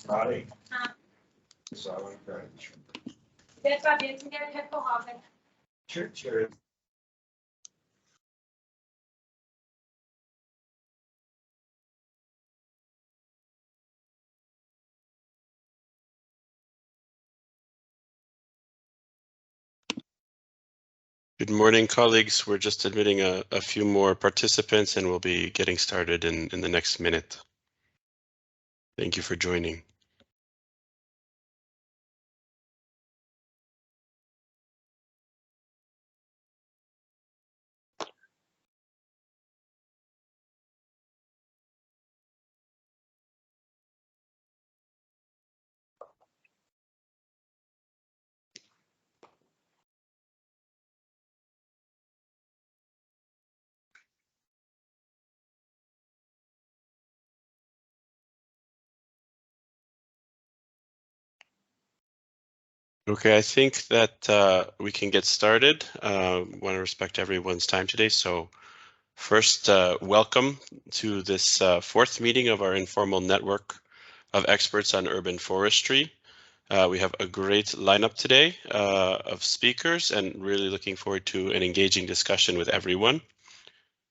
Right. Sure, sure. Good morning, colleagues. We're just admitting a few more participants and we'll be getting started in the next minute. Thank you for joining. Okay, I think that we can get started. Want to respect everyone's time today. So first, welcome to this fourth meeting of our informal network of experts on urban forestry. We have a great lineup today of speakers and really looking forward to an engaging discussion with everyone.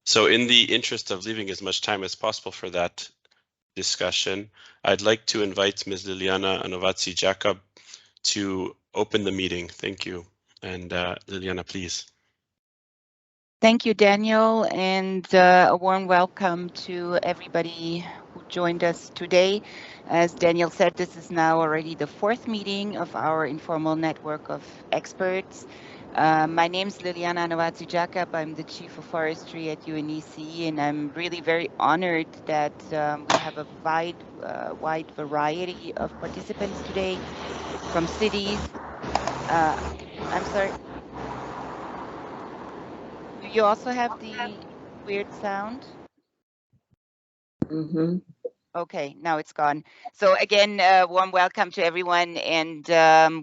So in the interest of leaving as much time as possible for that discussion, I'd like to invite Ms. Liliana Anovazzi-Jacob to open the meeting. Thank you. And Liliana, please. Thank you, Daniel, and a warm welcome to everybody who joined us today. As Daniel said, this is now already the fourth meeting of our informal network of experts. My name is Liliana Anovazzi-Jacob. I'm the Chief of Forestry at UNEC, and I'm really very honored that we have a wide variety of participants today from cities. I'm sorry. Do you also have the weird sound? Mm-hmm. Okay, now it's gone. So again, warm welcome to everyone and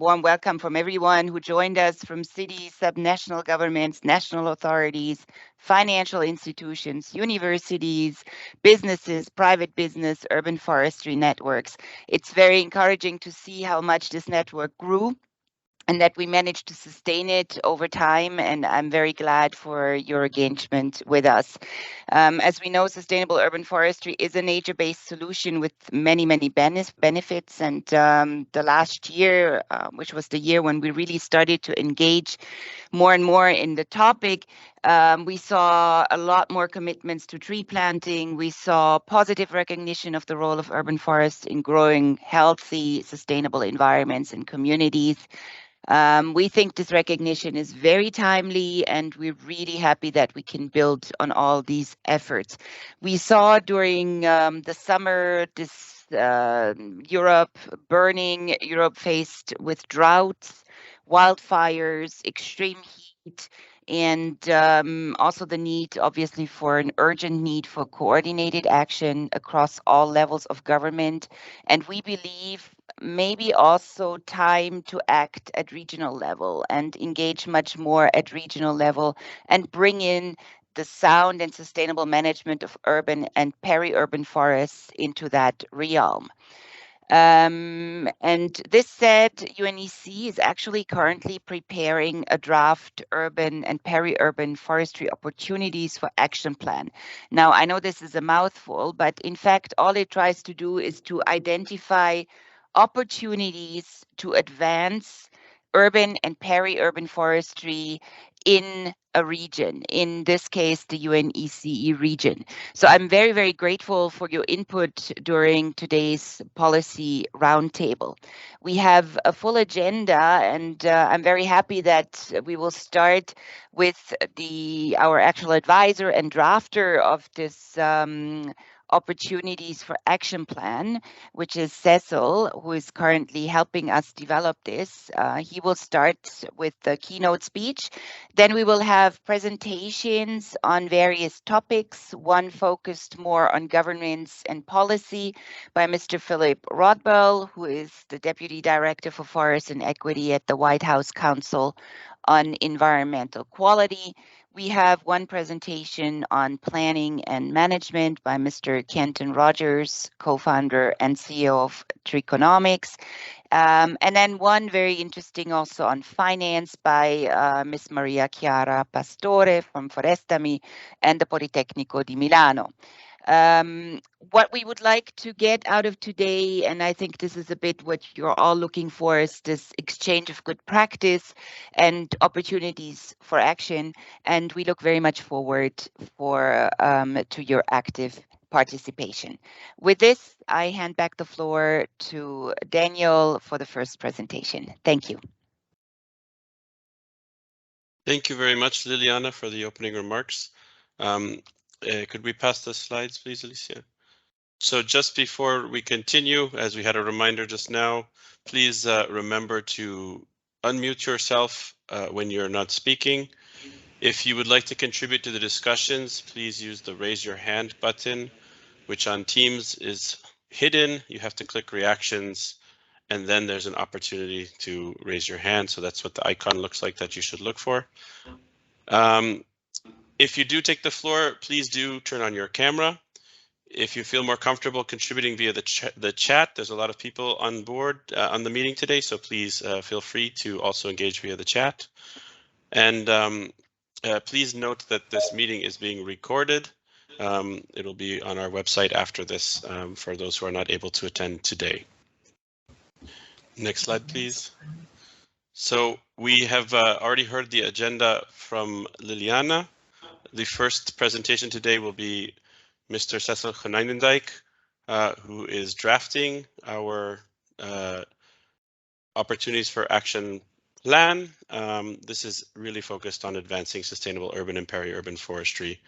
warm welcome from everyone who joined us from cities, subnational governments, national authorities, financial institutions, universities, businesses, private business, urban forestry networks. It's very encouraging to see how much this network grew and that we managed to sustain it over time. And I'm very glad for your engagement with us. As we know, sustainable urban forestry is a nature-based solution with many, many benefits. And the last year, which was the year when we really started to engage more and more in the topic, we saw a lot more commitments to tree planting. We saw positive recognition of the role of urban forests in growing healthy, sustainable environments and communities. We think this recognition is very timely, and we're really happy that we can build on all these efforts. We saw during the summer this Europe burning, Europe faced with droughts, wildfires, extreme heat, and also the need, obviously, for an urgent need for coordinated action across all levels of government. And we believe maybe also time to act at regional level and engage much more at regional level and bring in the sound and sustainable management of urban and peri-urban forests into that realm. And this said, UNEC is actually currently preparing a draft urban and peri-urban forestry opportunities for action plan. Now, I know this is a mouthful, but in fact, all it tries to do is to identify opportunities to advance urban and peri-urban forestry in a region, in this case, the UNECE region. So I'm very, very grateful for your input during today's policy roundtable. We have a full agenda, and I'm very happy that we will start with our actual advisor and drafter of this opportunities for action plan, which is Cecil, who is currently helping us develop this. He will start with the keynote speech. Then we will have presentations on various topics, one focused more on governance and policy by Mr. Philip Rodwell, who is the Deputy Director for Forest and Equity at the White House Council on Environmental Quality. We have one presentation on planning and management by Mr. Kenton Rogers, co-founder and CEO of Treeconomics. And then one very interesting also on finance by Ms. Maria Chiara Pastore from Forestry and the Politecnico di Milano. What we would like to get out of today, and I think this is a bit what you're all looking for, is this exchange of good practice and opportunities for action. And we look very much forward to your active participation. With this, I hand back the floor to Daniel for the first presentation. Thank you. Thank you very much, Liliana, for the opening remarks. Could we pass the slides, please, Alicia? So just before we continue, as we had a reminder just now, please remember to unmute yourself when you're not speaking. If you would like to contribute to the discussions, please use the raise your hand button, which on Teams is hidden. You have to click reactions, and then there's an opportunity to raise your hand. So that's what the icon looks like that you should look for. If you do take the floor, please do turn on your camera. If you feel more comfortable contributing via the chat, there's a lot of people on board on the meeting today, so please feel free to also engage via the chat. And please note that this meeting is being recorded. It'll be on our website after this for those who are not able to attend today. Next slide, please. So we have already heard the agenda from Liliana. The first presentation today will be Mr. Cecil Konijnendijk, who is drafting our opportunities for action plan. This is really focused on advancing sustainable urban and peri-urban forestry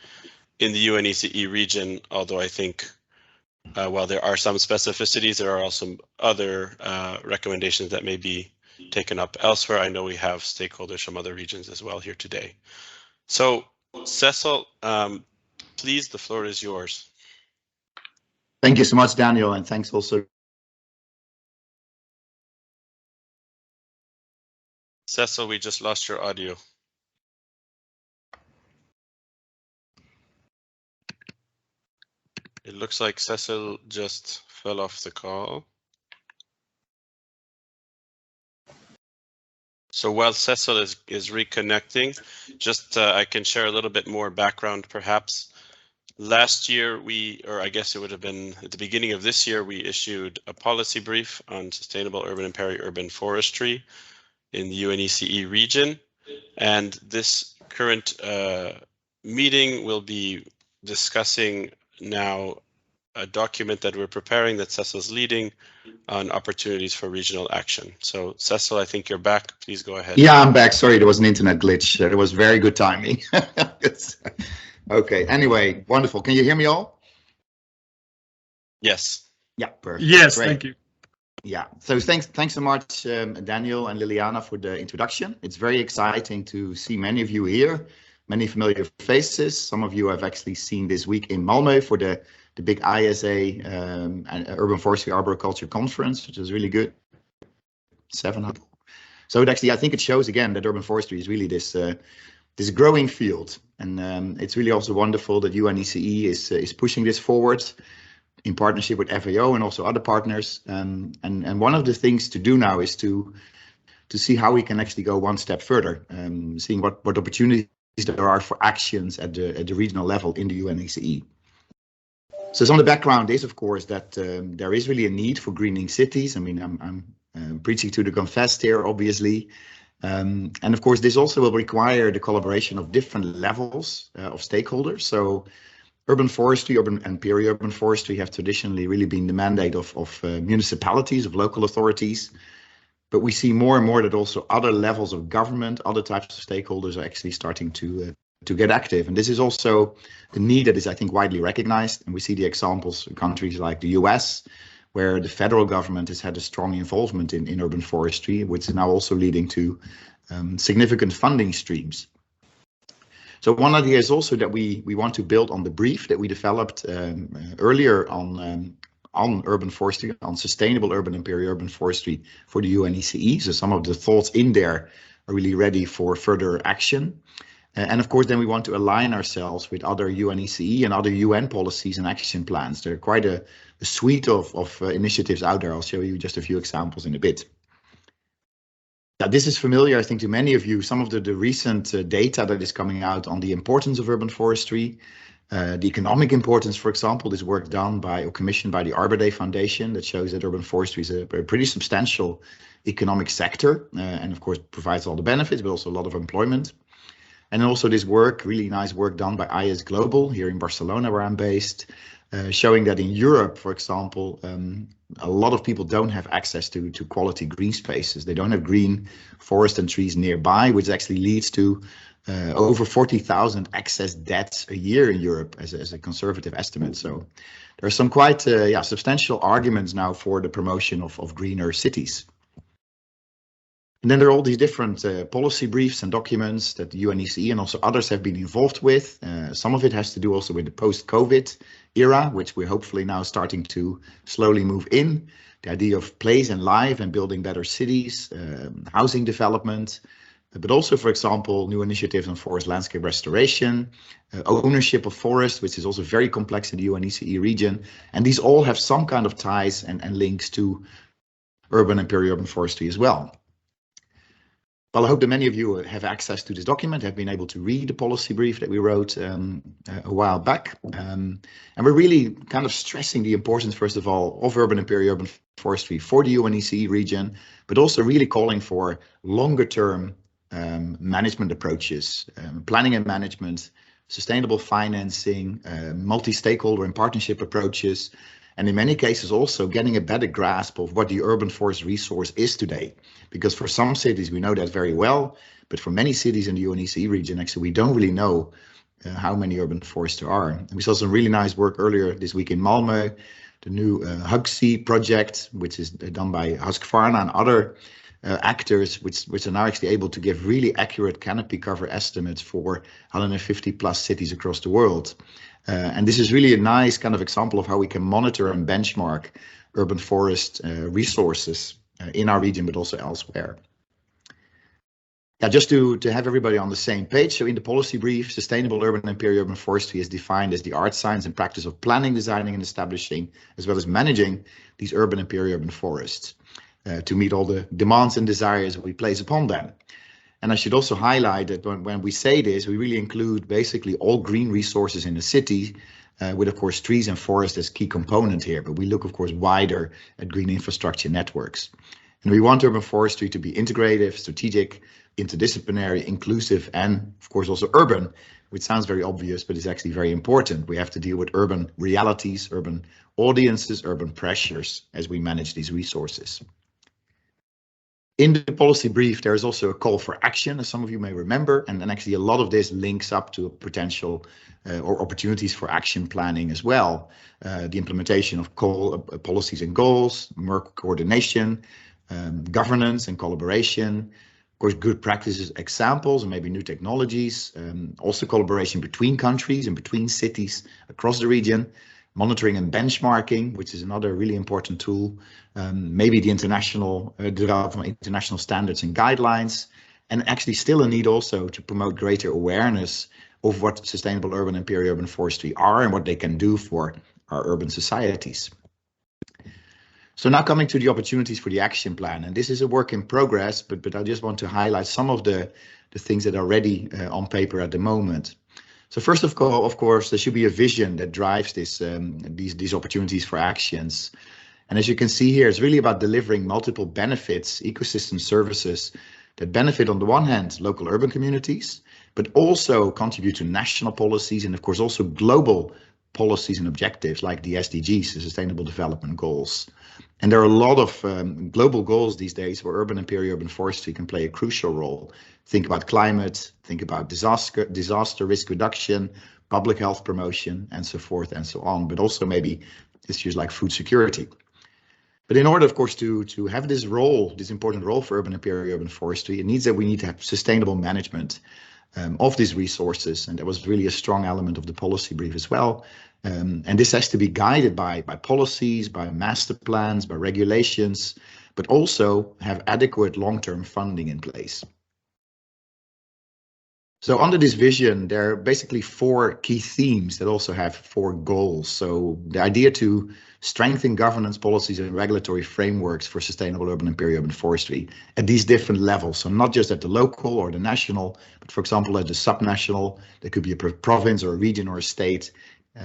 in the UNECE region, although I think while there are some specificities, there are also other recommendations that may be taken up elsewhere. I know we have stakeholders from other regions as well here today. So Cecil, please, the floor is yours. Thank you so much, Daniel, and thanks also. Cecil, we just lost your audio. It looks like Cecil just fell off the call. So while Cecil is reconnecting, just I can share a little bit more background perhaps. Last year, or I guess it would have been at the beginning of this year, we issued a policy brief on sustainable urban and peri-urban forestry in the UNECE region. And this current meeting will be discussing now a document that we're preparing that Cecil's leading on opportunities for regional action. So Cecil, I think you're back. Please go ahead. Yeah, I'm back. Sorry, there was an internet glitch. It was very good timing. Okay, anyway, wonderful. Can you hear me all? Yes. Yeah, perfect. Yes, Great. thank you. Yeah, so thanks so much, Daniel and Liliana, for the introduction. It's very exciting to see many of you here, many familiar faces. Some of you have actually seen this week in Malmö for the big ISA Urban Forestry Arboriculture Conference, which is really good. 700. So it actually, I think it shows again that urban forestry is really this growing field, and it's really also wonderful that UNECE is pushing this forward in partnership with FAO and also other partners. And one of the things to do now is to see how we can actually go one step further, seeing what opportunities there are for actions at the regional level in the UNECE. So some of the background is, of course, that there is really a need for greening cities. I mean, I'm preaching to the confessed here, obviously. And of course, this also will require the collaboration of different levels of stakeholders. So urban forestry, urban and peri-urban forestry have traditionally really been the mandate of municipalities, of local authorities. But we see more and more that also other levels of government, other types of stakeholders are actually starting to get active. And this is also a need that is, I think, widely recognized. And we see the examples in countries like the US, where the federal government has had a strong involvement in urban forestry, which is now also leading to significant funding streams. So one idea is also that we want to build on the brief that we developed earlier on urban forestry, on sustainable urban and peri-urban forestry for the UNECE. So some of the thoughts in there are really ready for further action. And of course, then we want to align ourselves with other UNECE and other UN policies and action plans. There are quite a suite of initiatives out there. I'll show you just a few examples in a bit. Now, this is familiar, I think, to many of you. Some of the recent data that is coming out on the importance of urban forestry, the economic importance, for example, this work done by or commissioned by the Arbor Day Foundation that shows that urban forestry is a pretty substantial economic sector and of course provides all the benefits, but also a lot of employment. And also this work, really nice work done by IS Global here in Barcelona, where I'm based, showing that in Europe, for example, a lot of people don't have access to quality green spaces. They don't have green forest and trees nearby, which actually leads to over 40,000 excess deaths a year in Europe as a conservative estimate. So there are some quite substantial arguments now for the promotion of greener cities. And then there are all these different policy briefs and documents that the UNECE and also others have been involved with. Some of it has to do also with the post-COVID era, which we're hopefully now starting to slowly move in. The idea of place and life and building better cities, housing development, but also, for example, new initiatives on forest landscape restoration, ownership of forest, which is also very complex in the UNECE region. And these all have some kind of ties and links to urban and peri-urban forestry as well. Well, I hope that many of you have access to this document, have been able to read the policy brief that we wrote a while back. And we're really kind of stressing the importance, first of all, of urban and peri-urban forestry for the UNECE region, but also really calling for longer term management approaches, planning and management, sustainable financing, multi-stakeholder and partnership approaches, and in many cases also getting a better grasp of what the urban forest resource is today. Because for some cities we know that very well, but for many cities in the UNECE region, actually we don't really know how many urban forests there are. And we saw some really nice work earlier this week in Malmö, the new Hugsea project, which is done by Husqvarna and other actors, which are now actually able to give really accurate canopy cover estimates for 150 plus cities across the world. And this is really a nice kind of example of how we can monitor and benchmark urban forest resources in our region, but also elsewhere. Yeah, just to have everybody on the same page. So in the policy brief, sustainable urban and peri-urban forestry is defined as the art, science and practice of planning, designing and establishing, as well as managing these urban and peri-urban forests to meet all the demands and desires we place upon them. And I should also highlight that when we say this, we really include basically all green resources in the city, with of course trees and forests as key component here, but we look of course wider at green infrastructure networks. And we want urban forestry to be integrative, strategic, interdisciplinary, inclusive, and of course also urban, which sounds very obvious, but is actually very important. We have to deal with urban realities, urban audiences, urban pressures as we manage these resources. In the policy brief, there is also a call for action, as some of you may remember, and actually a lot of this links up to potential or opportunities for action planning as well. The implementation of policies and goals, more coordination, governance and collaboration, of course, good practices, examples, and maybe new technologies, also collaboration between countries and between cities across the region. Monitoring and benchmarking, which is another really important tool, maybe the international development of international standards and guidelines, and actually still a need also to promote greater awareness of what sustainable urban and peri-urban forestry are and what they can do for our urban societies. So now coming to the opportunities for the action plan, and this is a work in progress, but I just want to highlight some of the things that are ready on paper at the moment. So first of all, of course, there should be a vision that drives these opportunities for actions. And as you can see here, it's really about delivering multiple benefits, ecosystem services that benefit on the one hand, local urban communities, but also contribute to national policies and of course also global policies and objectives like the SDGs, the Sustainable Development Goals. And there are a lot of global goals these days where urban and peri-urban forestry can play a crucial role. Think about climate, think about disaster risk reduction, public health promotion, and so forth and so on, but also maybe issues like food security. But in order, of course, to have this role, this important role for urban and peri-urban forestry, it needs that we need to have sustainable management of these resources, and that was really a strong element of the policy brief as well. And this has to be guided by policies, by master plans, by regulations, but also have adequate long-term funding in place. So under this vision, there are basically 4 key themes that also have 4 goals. So the idea to strengthen governance policies and regulatory frameworks for sustainable urban and peri-urban forestry at these different levels. So not just at the local or the national, but for example, at the subnational, there could be a province or a region or a state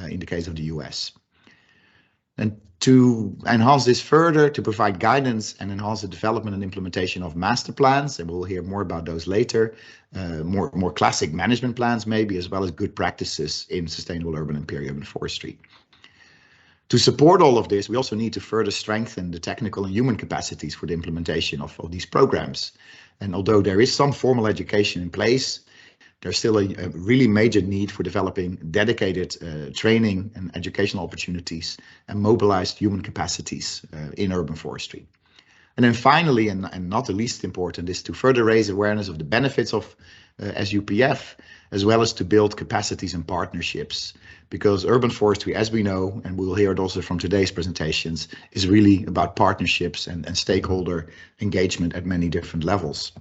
in the case of the US. And to enhance this further, to provide guidance and enhance the development and implementation of master plans, and we'll hear more about those later, more classic management plans maybe, as well as good practices in sustainable urban and peri-urban forestry. To support all of this, we also need to further strengthen the technical and human capacities for the implementation of these programs. And although there is some formal education in place, there's still a really major need for developing dedicated training and educational opportunities and mobilized human capacities in urban forestry. And then finally, and not the least important, is to further raise awareness of the benefits of SUPF, as well as to build capacities and partnerships. Because urban forestry, as we know, and we will hear it also from today's presentations, is really about partnerships and stakeholder engagement at many different levels.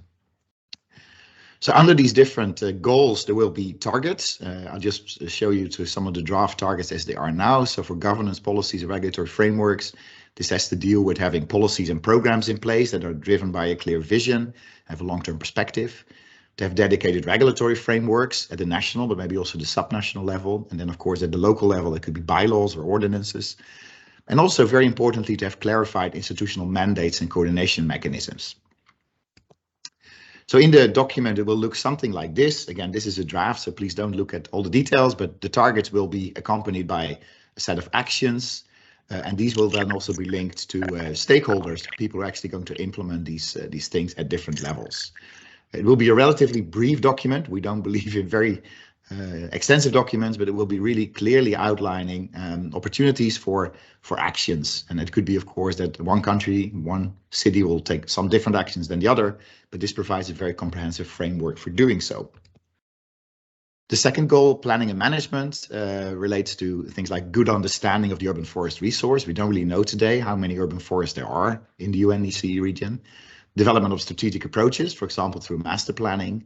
So under these different goals, there will be targets. I'll just show you to some of the draft targets as they are now. So for governance policies and regulatory frameworks, this has to deal with having policies and programs in place that are driven by a clear vision, have a long-term perspective, to have dedicated regulatory frameworks at the national, but maybe also the subnational level. And then, of course, at the local level, it could be bylaws or ordinances. And also, very importantly, to have clarified institutional mandates and coordination mechanisms. So in the document, it will look something like this. Again, this is a draft, so please don't look at all the details, but the targets will be accompanied by a set of actions. And these will then also be linked to stakeholders, people who are actually going to implement these things at different levels. It will be a relatively brief document. We don't believe in very extensive documents, but it will be really clearly outlining opportunities for actions. And it could be, of course, that one country, one city will take some different actions than the other, but this provides a very comprehensive framework for doing so. The second goal, planning and management, relates to things like good understanding of the urban forest resource. We don't really know today how many urban forests there are in the UNEC region. Development of strategic approaches, for example, through master planning.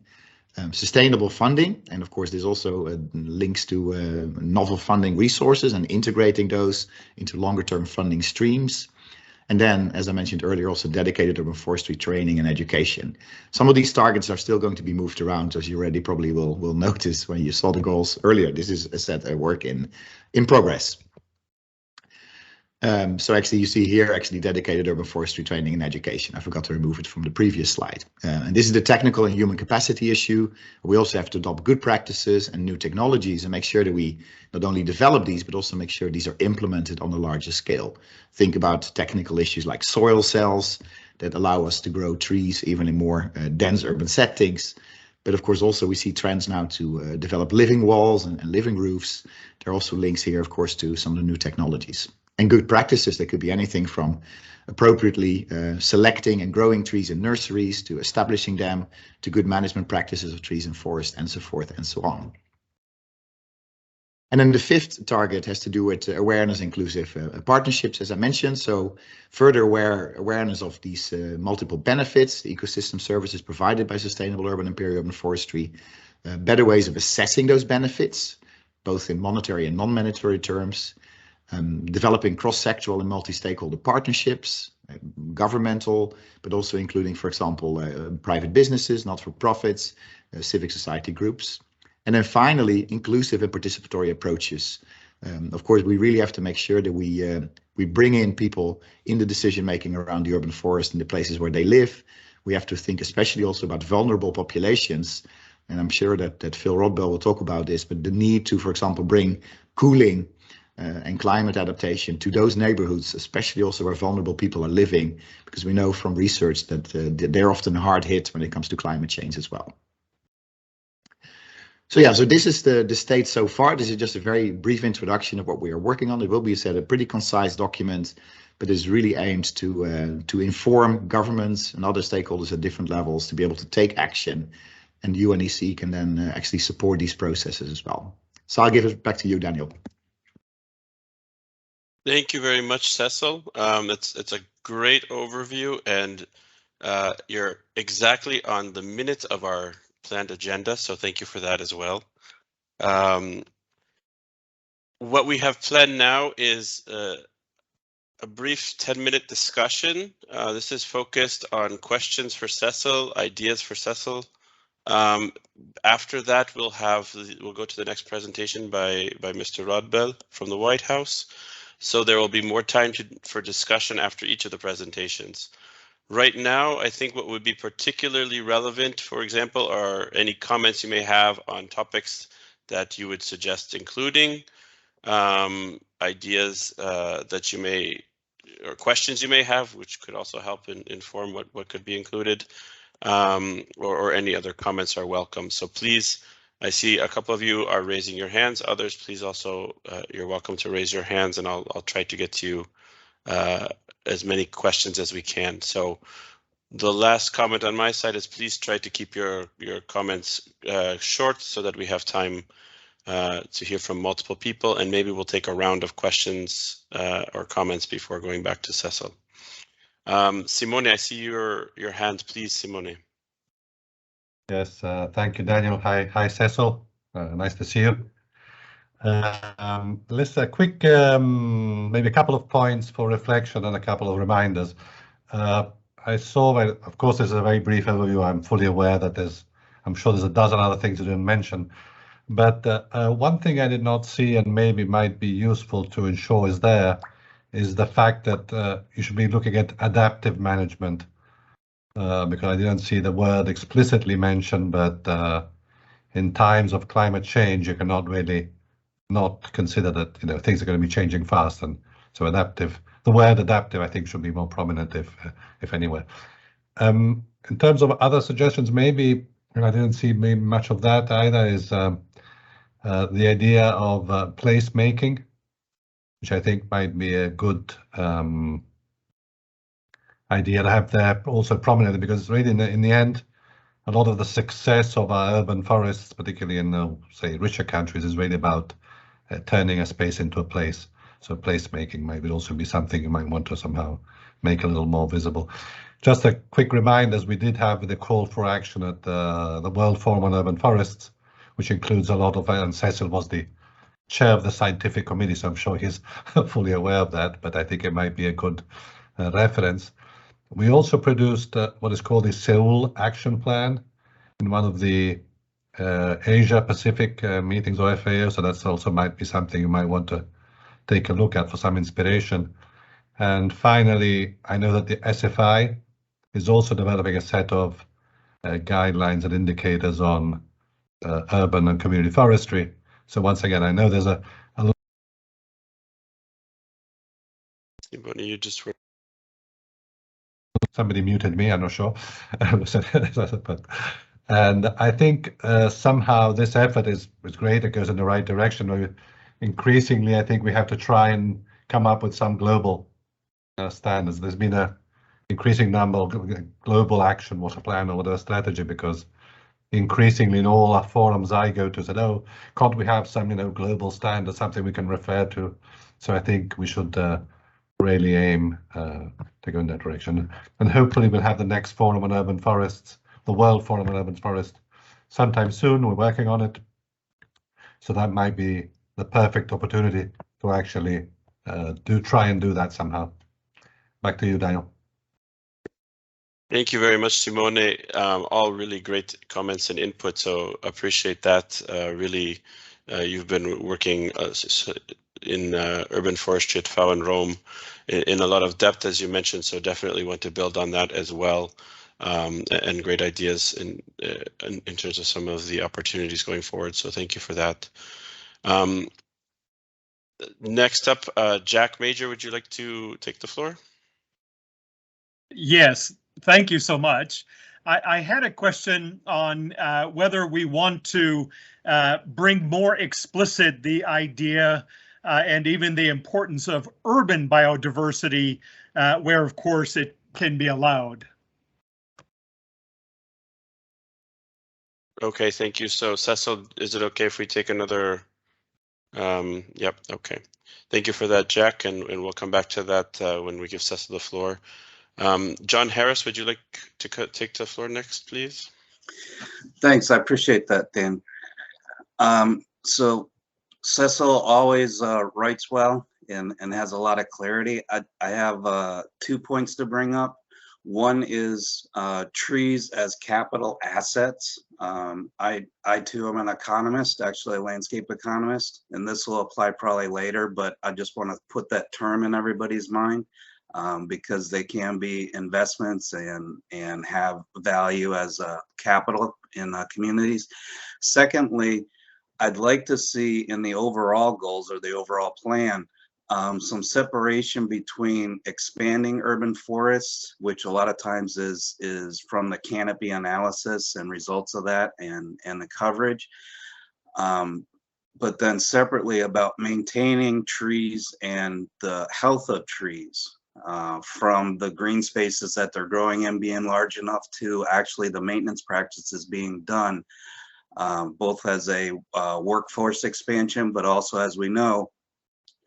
Sustainable funding, and of course there's also links to novel funding resources and integrating those into longer term funding streams. And then, as I mentioned earlier, also dedicated urban forestry training and education. Some of these targets are still going to be moved around, as you already probably will notice when you saw the goals earlier. This is a set of work in progress. So actually you see here actually dedicated urban forestry training and education. I forgot to remove it from the previous slide. And this is the technical and human capacity issue. We also have to adopt good practices and new technologies and make sure that we not only develop these, but also make sure these are implemented on a larger scale. Think about technical issues like soil cells that allow us to grow trees even in more dense urban settings. But of course, also we see trends now to develop living walls and living roofs. There are also links here, of course, to some of the new technologies. And good practices, that could be anything from appropriately selecting and growing trees in nurseries to establishing them, to good management practices of trees and forests, and so forth and so on. And then the fifth target has to do with awareness, inclusive partnerships, as I mentioned. So further awareness of these multiple benefits, the ecosystem services provided by sustainable urban and peri-urban forestry, better ways of assessing those benefits, both in monetary and non-monetary terms. Developing cross-sectoral and multi-stakeholder partnerships, governmental, but also including, for example, private businesses, not-for-profits, civic society groups. And then finally, inclusive and participatory approaches. Of course, we really have to make sure that we bring in people in the decision-making around the urban forest and the places where they live. We have to think especially also about vulnerable populations. And I'm sure that Phil Rodbell will talk about this, but the need to, for example, bring cooling and climate adaptation to those neighborhoods, especially also where vulnerable people are living, because we know from research that they're often hard hit when it comes to climate change as well. So yeah, so this is the state so far. This is just a very brief introduction of what we are working on. It will be a pretty concise document, but is really aimed to inform governments and other stakeholders at different levels to be able to take action, and UNEC can then actually support these processes as well. So I'll give it back to you, Daniel. Thank you very much, Cecil. It's a great overview, and you're exactly on the minute of our planned agenda, so thank you for that as well. What we have planned now is a brief 10-minute discussion. This is focused on questions for Cecil, ideas for Cecil. After that, we'll go to the next presentation by Mr. Rodbell from the White House. So there will be more time for discussion after each of the presentations. Right now, I think what would be particularly relevant, for example, are any comments you may have on topics that you would suggest including, ideas that you may, or questions you may have, which could also help inform what could be included, or any other comments are welcome. So please, I see a couple of you are raising your hands. Others, please also, you're welcome to raise your hands, and I'll try to get to you as many questions as we can. So the last comment on my side is please try to keep your comments short so that we have time to hear from multiple people, and maybe we'll take a round of questions or comments before going back to Cecil. Simone, I see your hand, please, Simone. Yes, thank you, Daniel. Hi, Cecil. Nice to see you. Let's a quick, maybe a couple of points for reflection and a couple of reminders. I saw, of course, there's a very brief overview. I'm fully aware that I'm sure there's a dozen other things you didn't mention. But one thing I did not see and maybe might be useful to ensure is the fact that you should be looking at adaptive management, because I didn't see the word explicitly mentioned, but in times of climate change, you cannot really not consider that things are going to be changing fast, and so adaptive. The word adaptive, I think, should be more prominent, if anywhere. In terms of other suggestions, maybe, and I didn't see maybe much of that either, is the idea of placemaking, which I think might be a good idea to have there also prominently, because really in the end, a lot of the success of our urban forests, particularly in say richer countries, is really about turning a space into a place. So placemaking might also be something you might want to somehow make a little more visible. Just a quick reminder, as we did have the call for action at the World Forum on Urban Forests, which includes a lot of, and Cecil was the chair of the scientific committee, so I'm sure he's fully aware of that, but I think it might be a good reference. We also produced what is called the Seoul Action Plan in one of the Asia Pacific meetings or FAO, so that's also might be something you might want to take a look at for some inspiration. And finally, I know that the SFI is also developing a set of guidelines and indicators on urban and community forestry. So once again, I know there's a You just were. Somebody muted me, I'm not sure. And I think somehow this effort is great. It goes in the right direction. Increasingly, I think we have to try and come up with some global standards. There's been an increasing number of global action, water plan, or whatever strategy, because increasingly in all our forums I go to said, oh, can't we have some global standard, something we can refer to? So I think we should really aim to go in that direction, and hopefully we'll have the next forum on urban forests, the World Forum on Urban Forests, sometime soon. We're working on it, so that might be the perfect opportunity to actually try and do that somehow. Back to you, Daniel. Thank you very much, Simone. All really great comments and input, so appreciate that. Really, you've been working in urban forestry at FAO and Rome in a lot of depth, as you mentioned, so definitely want to build on that as well, and great ideas in terms of some of the opportunities going forward, so thank you for that. Next up, Jack Major, would you like to take the floor? Yes, thank you so much. I had a question on whether we want to bring more explicit the idea and even the importance of urban biodiversity, where of course it can be allowed. Okay, thank you. So Cecil, is it okay if we take another? Yep, okay. Thank you for that, Jack, and we'll come back to that when we give Cecil the floor. John Harris, would you like to take the floor next, please? Thanks, I appreciate that, Dan. So Cecil always writes well and has a lot of clarity. I have 2 points to bring up. One is trees as capital assets. I too am an economist, actually a landscape economist, and this will apply probably later, but I just want to put that term in everybody's mind because they can be investments and have value as capital in communities. Secondly, I'd like to see in the overall goals or the overall plan some separation between expanding urban forests, which a lot of times is from the canopy analysis and results of that and the coverage, but then separately about maintaining trees and the health of trees from the green spaces that they're growing in being large enough to actually the maintenance practices being done, both as a workforce expansion, but also, as we know,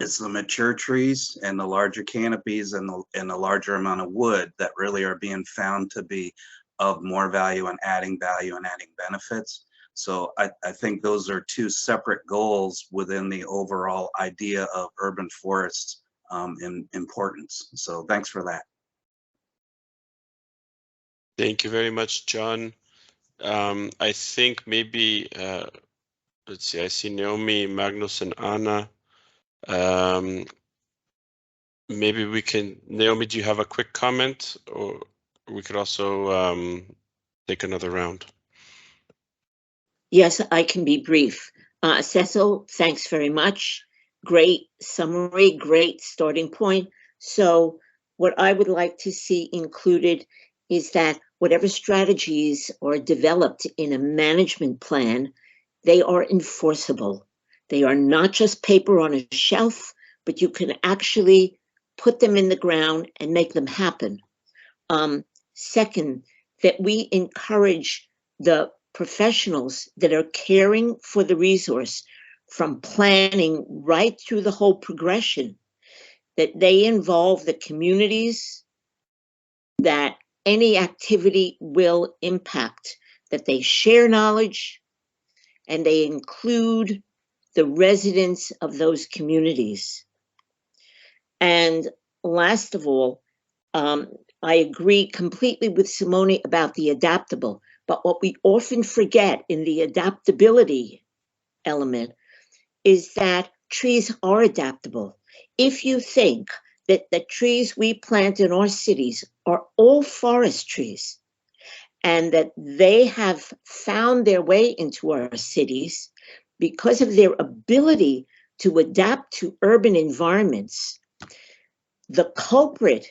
it's the mature trees and the larger canopies and the larger amount of wood that really are being found to be of more value and adding benefits. So I think those are two separate goals within the overall idea of urban forests in importance. So thanks for that. Thank you very much, John. I think maybe, let's see, I see Naomi, Magnus, and Anna. Maybe we can, Naomi, do you have a quick comment, or we could also take another round? Yes, I can be brief. Cecil, thanks very much. Great summary, great starting point. So what I would like to see included is that whatever strategies are developed in a management plan, they are enforceable. They are not just paper on a shelf, but you can actually put them in the ground and make them happen. Second, that we encourage the professionals that are caring for the resource from planning right through the whole progression, that they involve the communities that any activity will impact, that they share knowledge and they include the residents of those communities. And last of all, I agree completely with Simone about the adaptable, but what we often forget in the adaptability element is that trees are adaptable. If you think that the trees we plant in our cities are all forest trees and that they have found their way into our cities because of their ability to adapt to urban environments, the culprit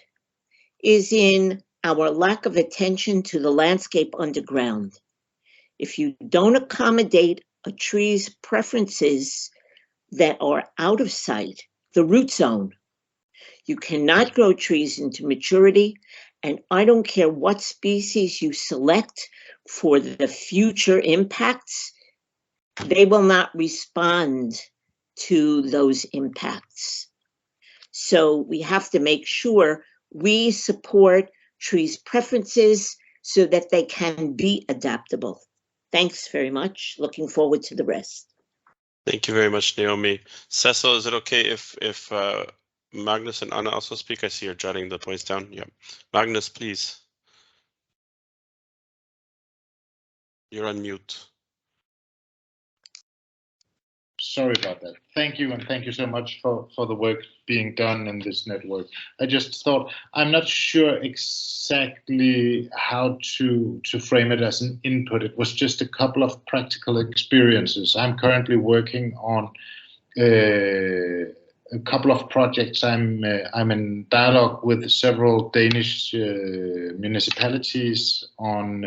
is in our lack of attention to the landscape underground. If you don't accommodate a tree's preferences that are out of sight, the root zone, you cannot grow trees into maturity. And I don't care what species you select for the future impacts, they will not respond to those impacts. So we have to make sure we support trees' preferences so that they can be adaptable. Thanks very much. Looking forward to the rest. Thank you very much, Naomi. Cecil, is it okay if Magnus and Anna also speak? I see you're jotting the points down. Yeah. Magnus, please. You're on mute. Sorry about that. Thank you, and thank you so much for the work being done in this network. I just thought, I'm not sure exactly how to frame it as an input. It was just a couple of practical experiences. I'm currently working on a couple of projects. I'm in dialogue with several Danish municipalities on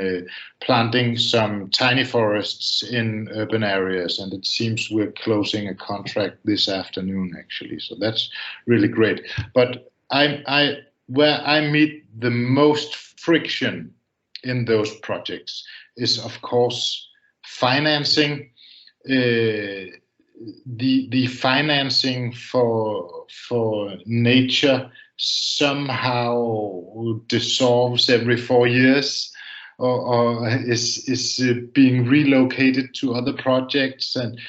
planting some tiny forests in urban areas, and it seems we're closing a contract this afternoon, actually. So that's really great. But where I meet the most friction in those projects is, of course, financing. The financing for nature somehow dissolves every 4 years. or is being relocated to other projects, and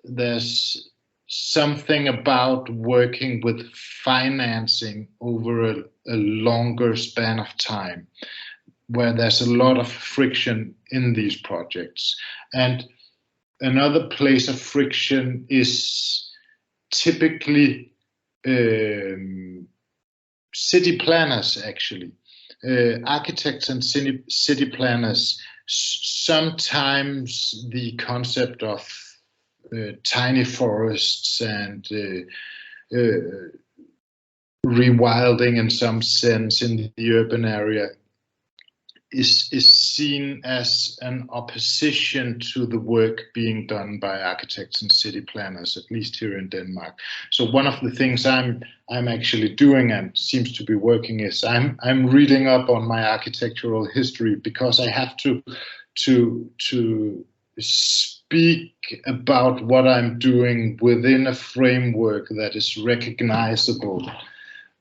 there's something about working with financing over a longer span of time, where there's a lot of friction in these projects. And another place of friction is typically city planners, actually. Architects and city planners, sometimes the concept of tiny forests and rewilding in some sense in the urban area is seen as an opposition to the work being done by architects and city planners, at least here in Denmark. So one of the things I'm actually doing and seems to be working is I'm reading up on my architectural history, because I have to speak about what I'm doing within a framework that is recognizable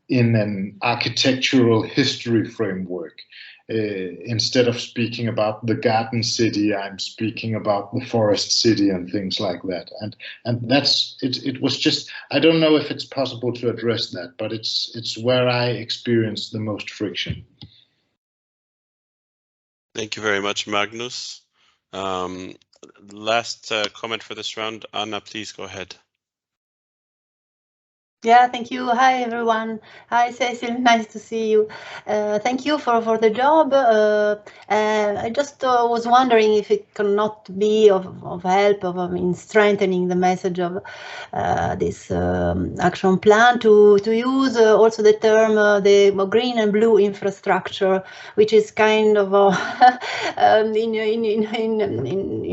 in an architectural history framework. Instead of speaking about the garden city, I'm speaking about the forest city and things like that. And that's it. It was just, I don't know if it's possible to address that, but it's where I experienced the most friction. Thank you very much, Magnus. Last comment for this round. Anna, please go ahead. Yeah, thank you. Hi, everyone. Hi, Cecil. Nice to see you. Thank you for the job. I just was wondering if it cannot be of help in strengthening the message of this action plan to use also the term the green and blue infrastructure, which is kind of in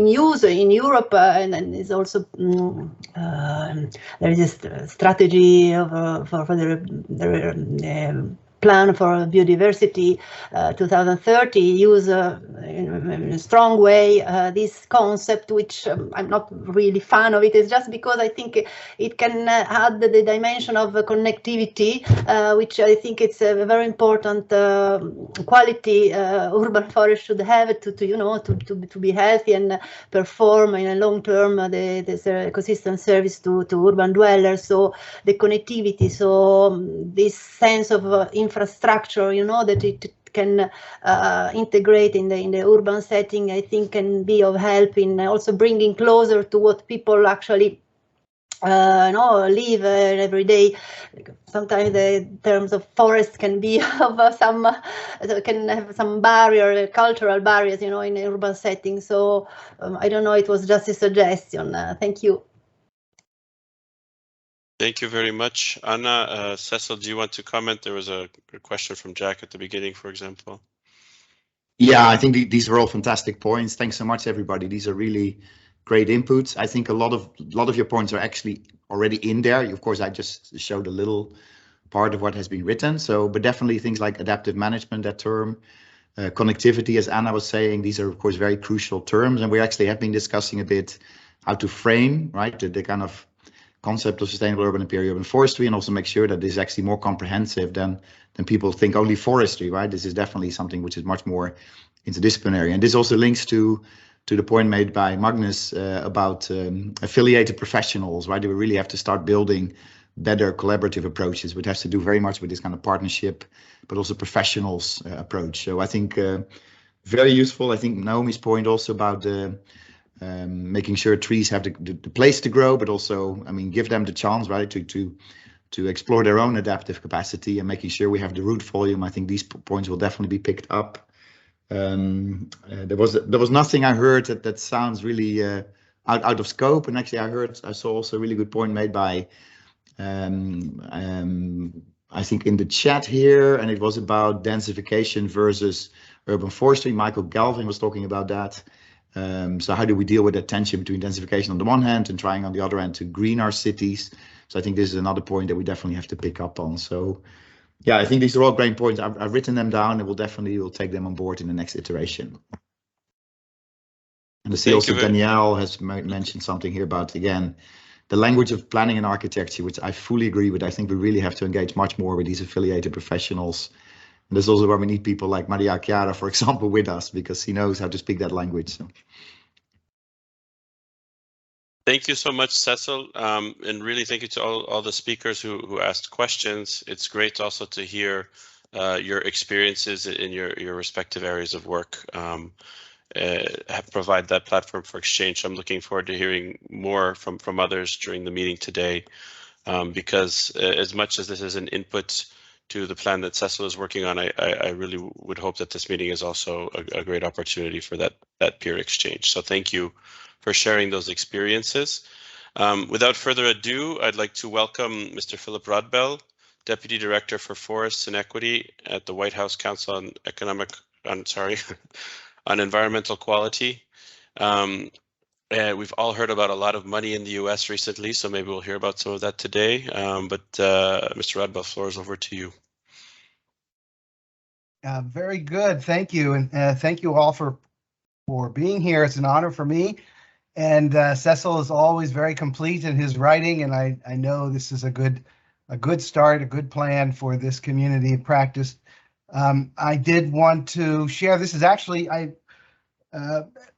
use in Europe, and is also there is a strategy for the plan for biodiversity 2030 use in a strong way this concept, which I'm not really fan of it. It's just because I think it can add the dimension of connectivity, which I think it's a very important quality urban forest should have to be healthy and perform in a long term the ecosystem service to urban dwellers. So the connectivity, so this sense of infrastructure, that it can integrate in the urban setting, I think can be of help in also bringing closer to what people actually live every day. Sometimes the terms of forest can be of can have some barrier, cultural barriers, in urban settings. So I don't know, it was just a suggestion. Thank you. Thank you very much, Anna. Cecil, do you want to comment? There was a question from Jack at the beginning, for example. Yeah, I think these are all fantastic points. Thanks so much, everybody. These are really great inputs. I think a lot of your points are actually already in there. Of course, I just showed a little part of what has been written. So, but definitely things like adaptive management, that term, connectivity, as Anna was saying, these are of course very crucial terms, and we actually have been discussing a bit how to frame, right, the kind of concept of sustainable urban and peri-urban forestry, and also make sure that this is actually more comprehensive than people think only forestry, right? This is definitely something which is much more interdisciplinary. And this also links to the point made by Magnus about affiliated professionals, right? We really have to start building better collaborative approaches, which has to do very much with this kind of partnership, but also professionals approach. So I think very useful. I think Naomi's point also about making sure trees have the place to grow, but also, I mean, give them the chance, right, to explore their own adaptive capacity, and making sure we have the root volume. I think these points will definitely be picked up. There was nothing I heard that sounds really out of scope, and actually I saw also a really good point made by I think in the chat here, and it was about densification versus urban forestry. Michael Galvin was talking about that. So how do we deal with that tension between densification on the one hand and trying on the other hand to green our cities? So I think this is another point that we definitely have to pick up on. So yeah, I think these are all great points. I've written them down, and we'll take them on board in the next iteration. And I see also Danielle has mentioned something here about, again, the language of planning and architecture, which I fully agree with. I think we really have to engage much more with these affiliated professionals And that's also why we need people like Maria Chiara, for example, with us, because he knows how to speak that language. So. Thank you so much, Cecil, and really thank you to all the speakers who asked questions. It's great also to hear your experiences in your respective areas of work. Have provide that platform for exchange. I'm looking forward to hearing more from others during the meeting today, because as much as this is an input to the plan that Cecil is working on, I really would hope that this meeting is also a great opportunity for that peer exchange. So thank you for sharing those experiences. Without further ado, I'd like to welcome Mr. Philip Rodbell, Deputy Director for Forests and Equity at the White House Council on Environmental Quality. We've all heard about a lot of money in the US recently, so maybe we'll hear about some of that today. But Mr. Rodbell, the floor is over to you. Very good, thank you, and thank you all for being here. It's an honor for me. And Cecil is always very complete in his writing, and I know this is a good start, a good plan for this community practice. I did want to share. This is actually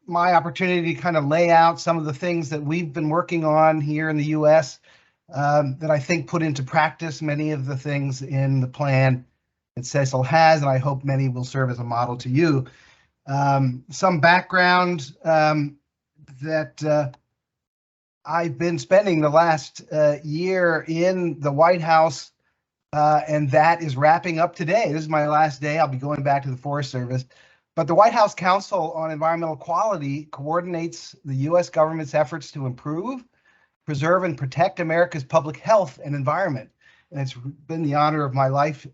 my opportunity to kind of lay out some of the things that we've been working on here in the U.S. That I think put into practice many of the things in the plan that Cecil has, and I hope many will serve as a model to you. Some background. That I've been spending the last year in the White House, and that is wrapping up today. This is my last day. I'll be going back to the Forest Service. But the White House Council on Environmental Quality coordinates the U.S. government's efforts to improve, preserve, and protect America's public health and environment. And it's been the honor of my life,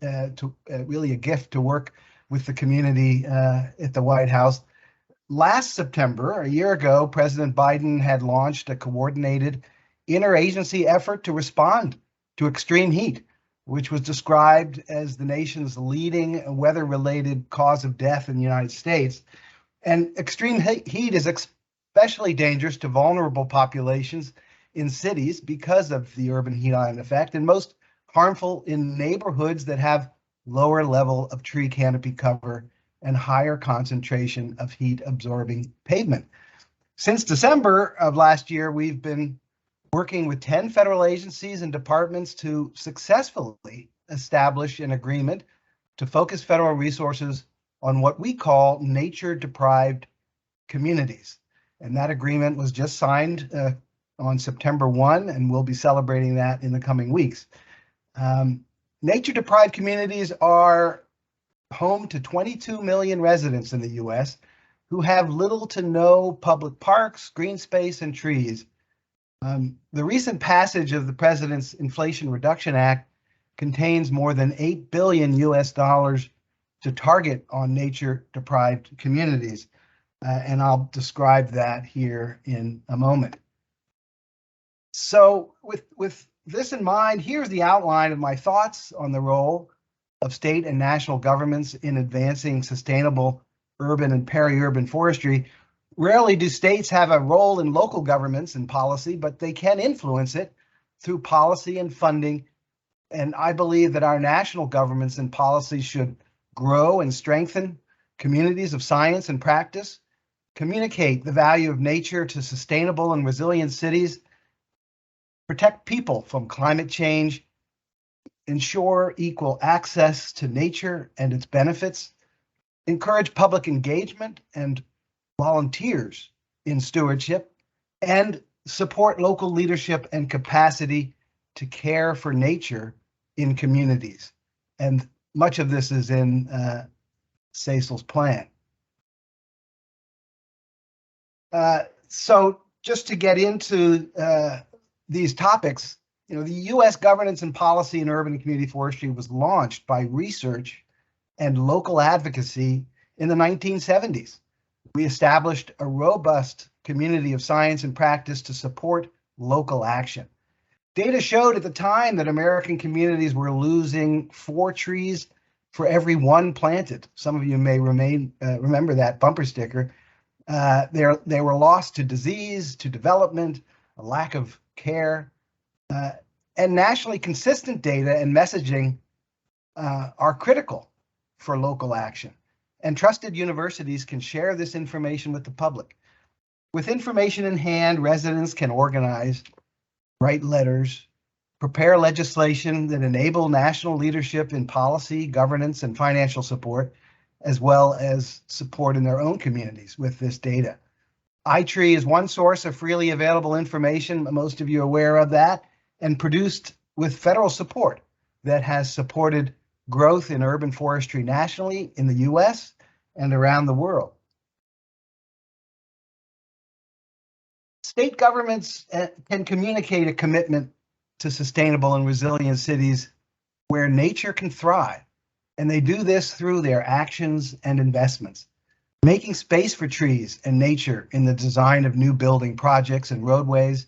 really a gift to work with the community at the White House. Last September, a year ago, President Biden had launched a coordinated interagency effort to respond to extreme heat, which was described as the nation's leading weather-related cause of death in the United States. And extreme heat is especially dangerous to vulnerable populations in cities because of the urban heat island effect, and most harmful in neighborhoods that have lower level of tree canopy cover and higher concentration of heat-absorbing pavement. Since December of last year, we've been working with 10 federal agencies and departments to successfully establish an agreement to focus federal resources on what we call nature-deprived communities. And that agreement was just signed on September 1, and we'll be celebrating that in the coming weeks. Nature-deprived communities are home to 22 million residents in the U.S. who have little to no public parks, green space, and trees. The recent passage of the President's Inflation Reduction Act contains more than $8 billion to target on nature-deprived communities, and I'll describe that here in a moment. So with this in mind, here's the outline of my thoughts on the role of state and national governments in advancing sustainable urban and peri-urban forestry. Rarely do states have a role in local governments and policy, but they can influence it through policy and funding. And I believe that our national governments and policies should grow and strengthen communities of science and practice, communicate the value of nature to sustainable and resilient cities, protect people from climate change, ensure equal access to nature and its benefits, encourage public engagement and volunteers in stewardship, and support local leadership and capacity to care for nature in communities. And much of this is in Cecil's plan. So just to get into these topics, the U.S. governance and policy in urban and community forestry was launched by research and local advocacy in the 1970s. We established a robust community of science and practice to support local action. Data showed at the time that American communities were losing 4 trees for every 1 planted. Some of you may remember that bumper sticker. They were lost to disease, to development, a lack of care, and nationally consistent data and messaging are critical for local action. And trusted universities can share this information with the public. With information in hand, residents can organize, write letters, prepare legislation that enable national leadership in policy, governance, and financial support, as well as support in their own communities with this data. iTree is one source of freely available information, most of you are aware of that, and produced with federal support that has supported growth in urban forestry nationally in the US and around the world. State governments can communicate a commitment to sustainable and resilient cities where nature can thrive, and they do this through their actions and investments. Making space for trees and nature in the design of new building projects and roadways,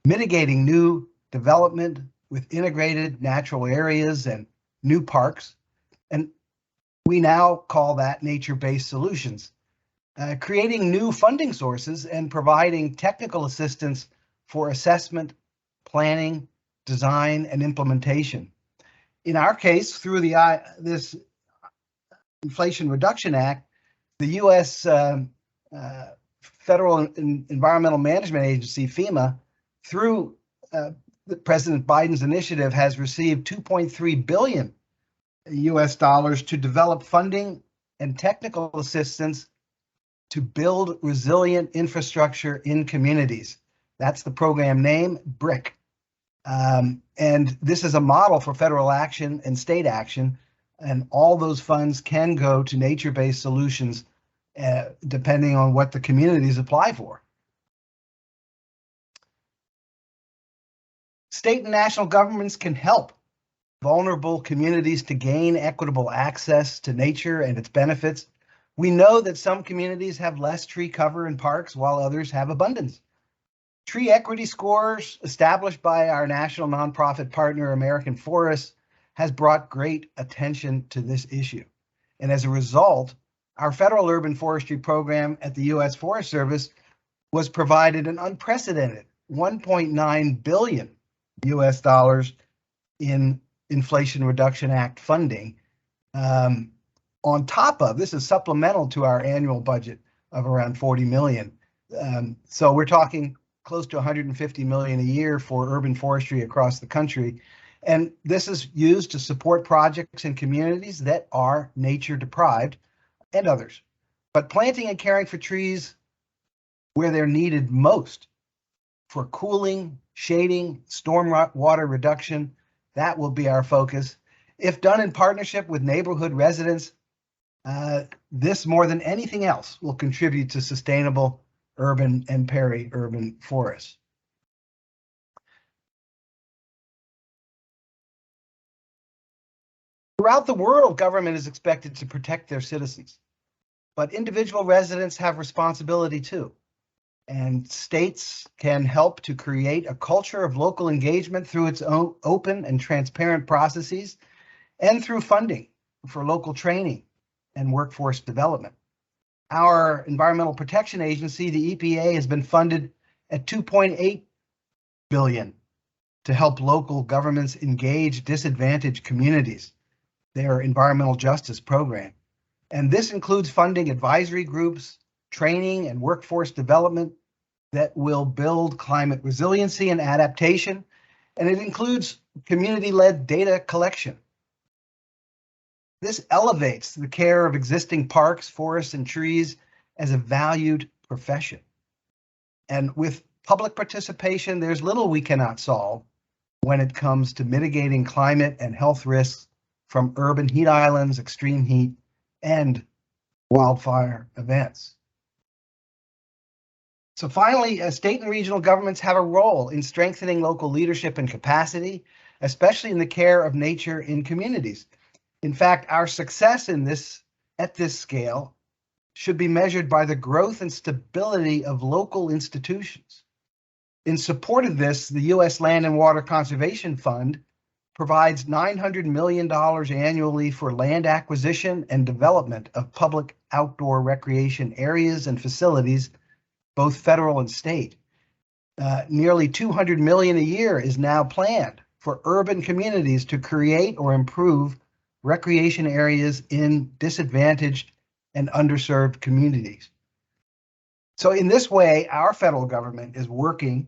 mitigating new development with integrated natural areas and new parks, and we now call that nature-based solutions. Creating new funding sources and providing technical assistance for assessment, planning, design, and implementation. In our case, through this Inflation Reduction Act, the U.S. Federal Environmental Management Agency, FEMA, through President Biden's initiative, has received $2.3 billion US to develop funding and technical assistance to build resilient infrastructure in communities. That's the program name, BRIC. And this is a model for federal action and state action, and all those funds can go to nature-based solutions depending on what the communities apply for. State and national governments can help vulnerable communities to gain equitable access to nature and its benefits. We know that some communities have less tree cover in parks while others have abundance. Tree equity scores established by our national nonprofit partner, American Forests, has brought great attention to this issue. And as a result, our federal urban forestry program at the U.S. Forest Service was provided an unprecedented $1.9 billion US in Inflation Reduction Act funding. On top of, this is supplemental to our annual budget of around 40 million. So we're talking close to 150 million a year for urban forestry across the country. And this is used to support projects in communities that are nature deprived and others. But planting and caring for trees where they're needed most for cooling, shading, storm water reduction, that will be our focus. If done in partnership with neighborhood residents, this more than anything else will contribute to sustainable urban and peri-urban forests. Throughout the world, government is expected to protect their citizens, but individual residents have responsibility too. And states can help to create a culture of local engagement through its own open and transparent processes and through funding for local training and workforce development. Our Environmental Protection Agency, the EPA, has been funded at $2.8 billion to help local governments engage disadvantaged communities, their environmental justice program. And this includes funding advisory groups, training and workforce development that will build climate resiliency and adaptation. And it includes community-led data collection. This elevates the care of existing parks, forests, and trees as a valued profession. And with public participation, there's little we cannot solve when it comes to mitigating climate and health risks from urban heat islands, extreme heat, and wildfire events. So finally, state and regional governments have a role in strengthening local leadership and capacity, especially in the care of nature in communities. In fact, our success in this at this scale should be measured by the growth and stability of local institutions. In support of this, the U.S. Land and Water Conservation Fund provides $900 million annually for land acquisition and development of public outdoor recreation areas and facilities, both federal and state. Nearly $200 million a year is now planned for urban communities to create or improve recreation areas in disadvantaged and underserved communities. So in this way, our federal government is working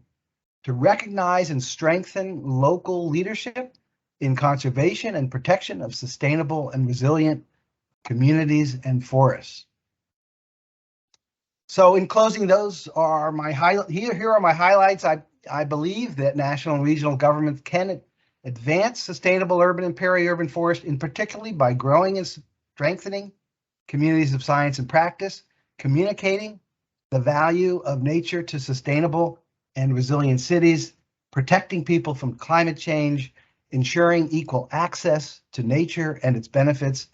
to recognize and strengthen local leadership in conservation and protection of sustainable and resilient communities and forests. So in closing, those are my here are my highlights. I believe that national and regional governments can advance sustainable urban and peri-urban forest, in particularly by growing and strengthening communities of science and practice, communicating the value of nature to sustainable and resilient cities, protecting people from climate change, ensuring equal access to nature and its benefits,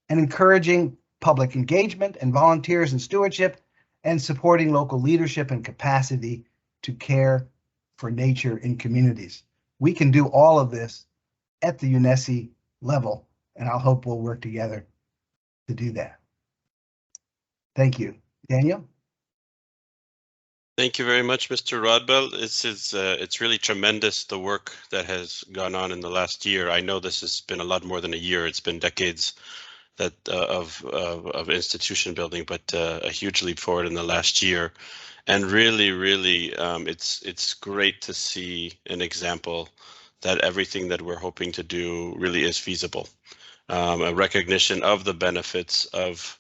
and encouraging public engagement and volunteers and stewardship, and supporting local leadership and capacity to care for nature in communities. We can do all of this at the UNESCO level, and I hope we'll work together to do that. Thank you. Daniel? Thank you very much, Mr. Rodbell. It's really tremendous, the work that has gone on in the last year. I know this has been a lot more than a year. It's been decades that of institution building, but a huge leap forward in the last year. And really, it's great to see an example that everything that we're hoping to do really is feasible. A recognition of the benefits of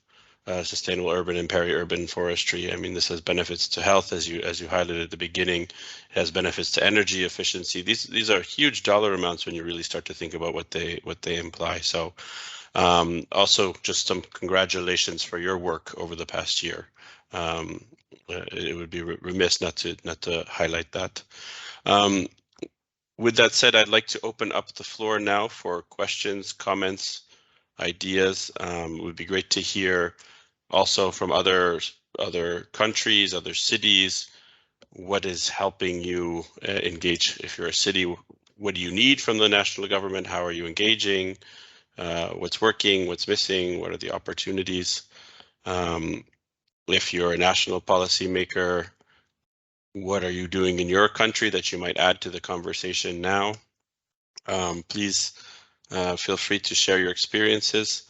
sustainable urban and peri-urban forestry. I mean, this has benefits to health, as you highlighted at the beginning. It has benefits to energy efficiency. These are huge dollar amounts when you really start to think about what they imply. So also just some congratulations for your work over the past year. It would be remiss not to highlight that. With that said, I'd like to open up the floor now for questions, comments, ideas. It would be great to hear also from other countries, other cities, what is helping you engage. If you're a city, what do you need from the national government? How are you engaging? What's working? What's missing? What are the opportunities? If you're a national policymaker, what are you doing in your country that you might add to the conversation now? Please feel free to share your experiences.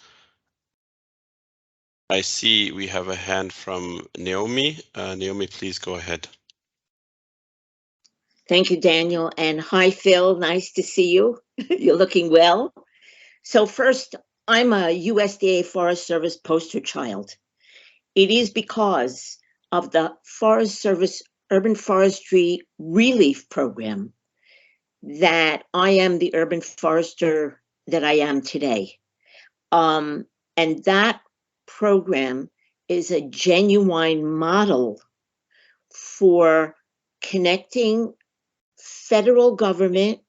I see we have a hand from Naomi. Naomi, please go ahead. Thank you, Daniel. And hi, Phil. Nice to see you. You're looking well. So first, I'm a USDA Forest Service poster child. It is because of the Forest Service Urban Forestry Relief Program that I am the urban forester that I am today. And that program is a genuine model for connecting federal government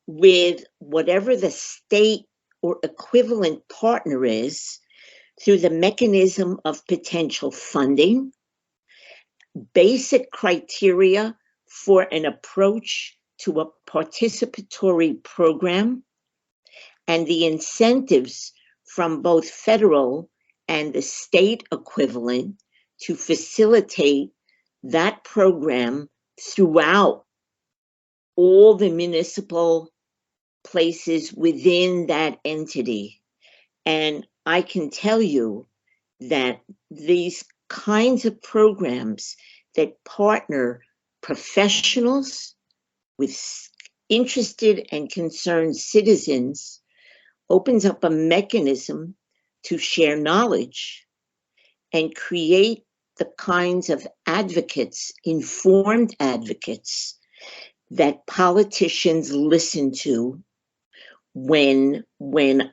with whatever the state or equivalent partner is through the mechanism of potential funding, basic criteria for an approach to a participatory program, and the incentives from both federal and the state equivalent to facilitate that program throughout all the municipal places within that entity. And I can tell you that these kinds of programs that partner professionals with interested and concerned citizens opens up a mechanism to share knowledge and create the kinds of advocates, informed advocates, that politicians listen to when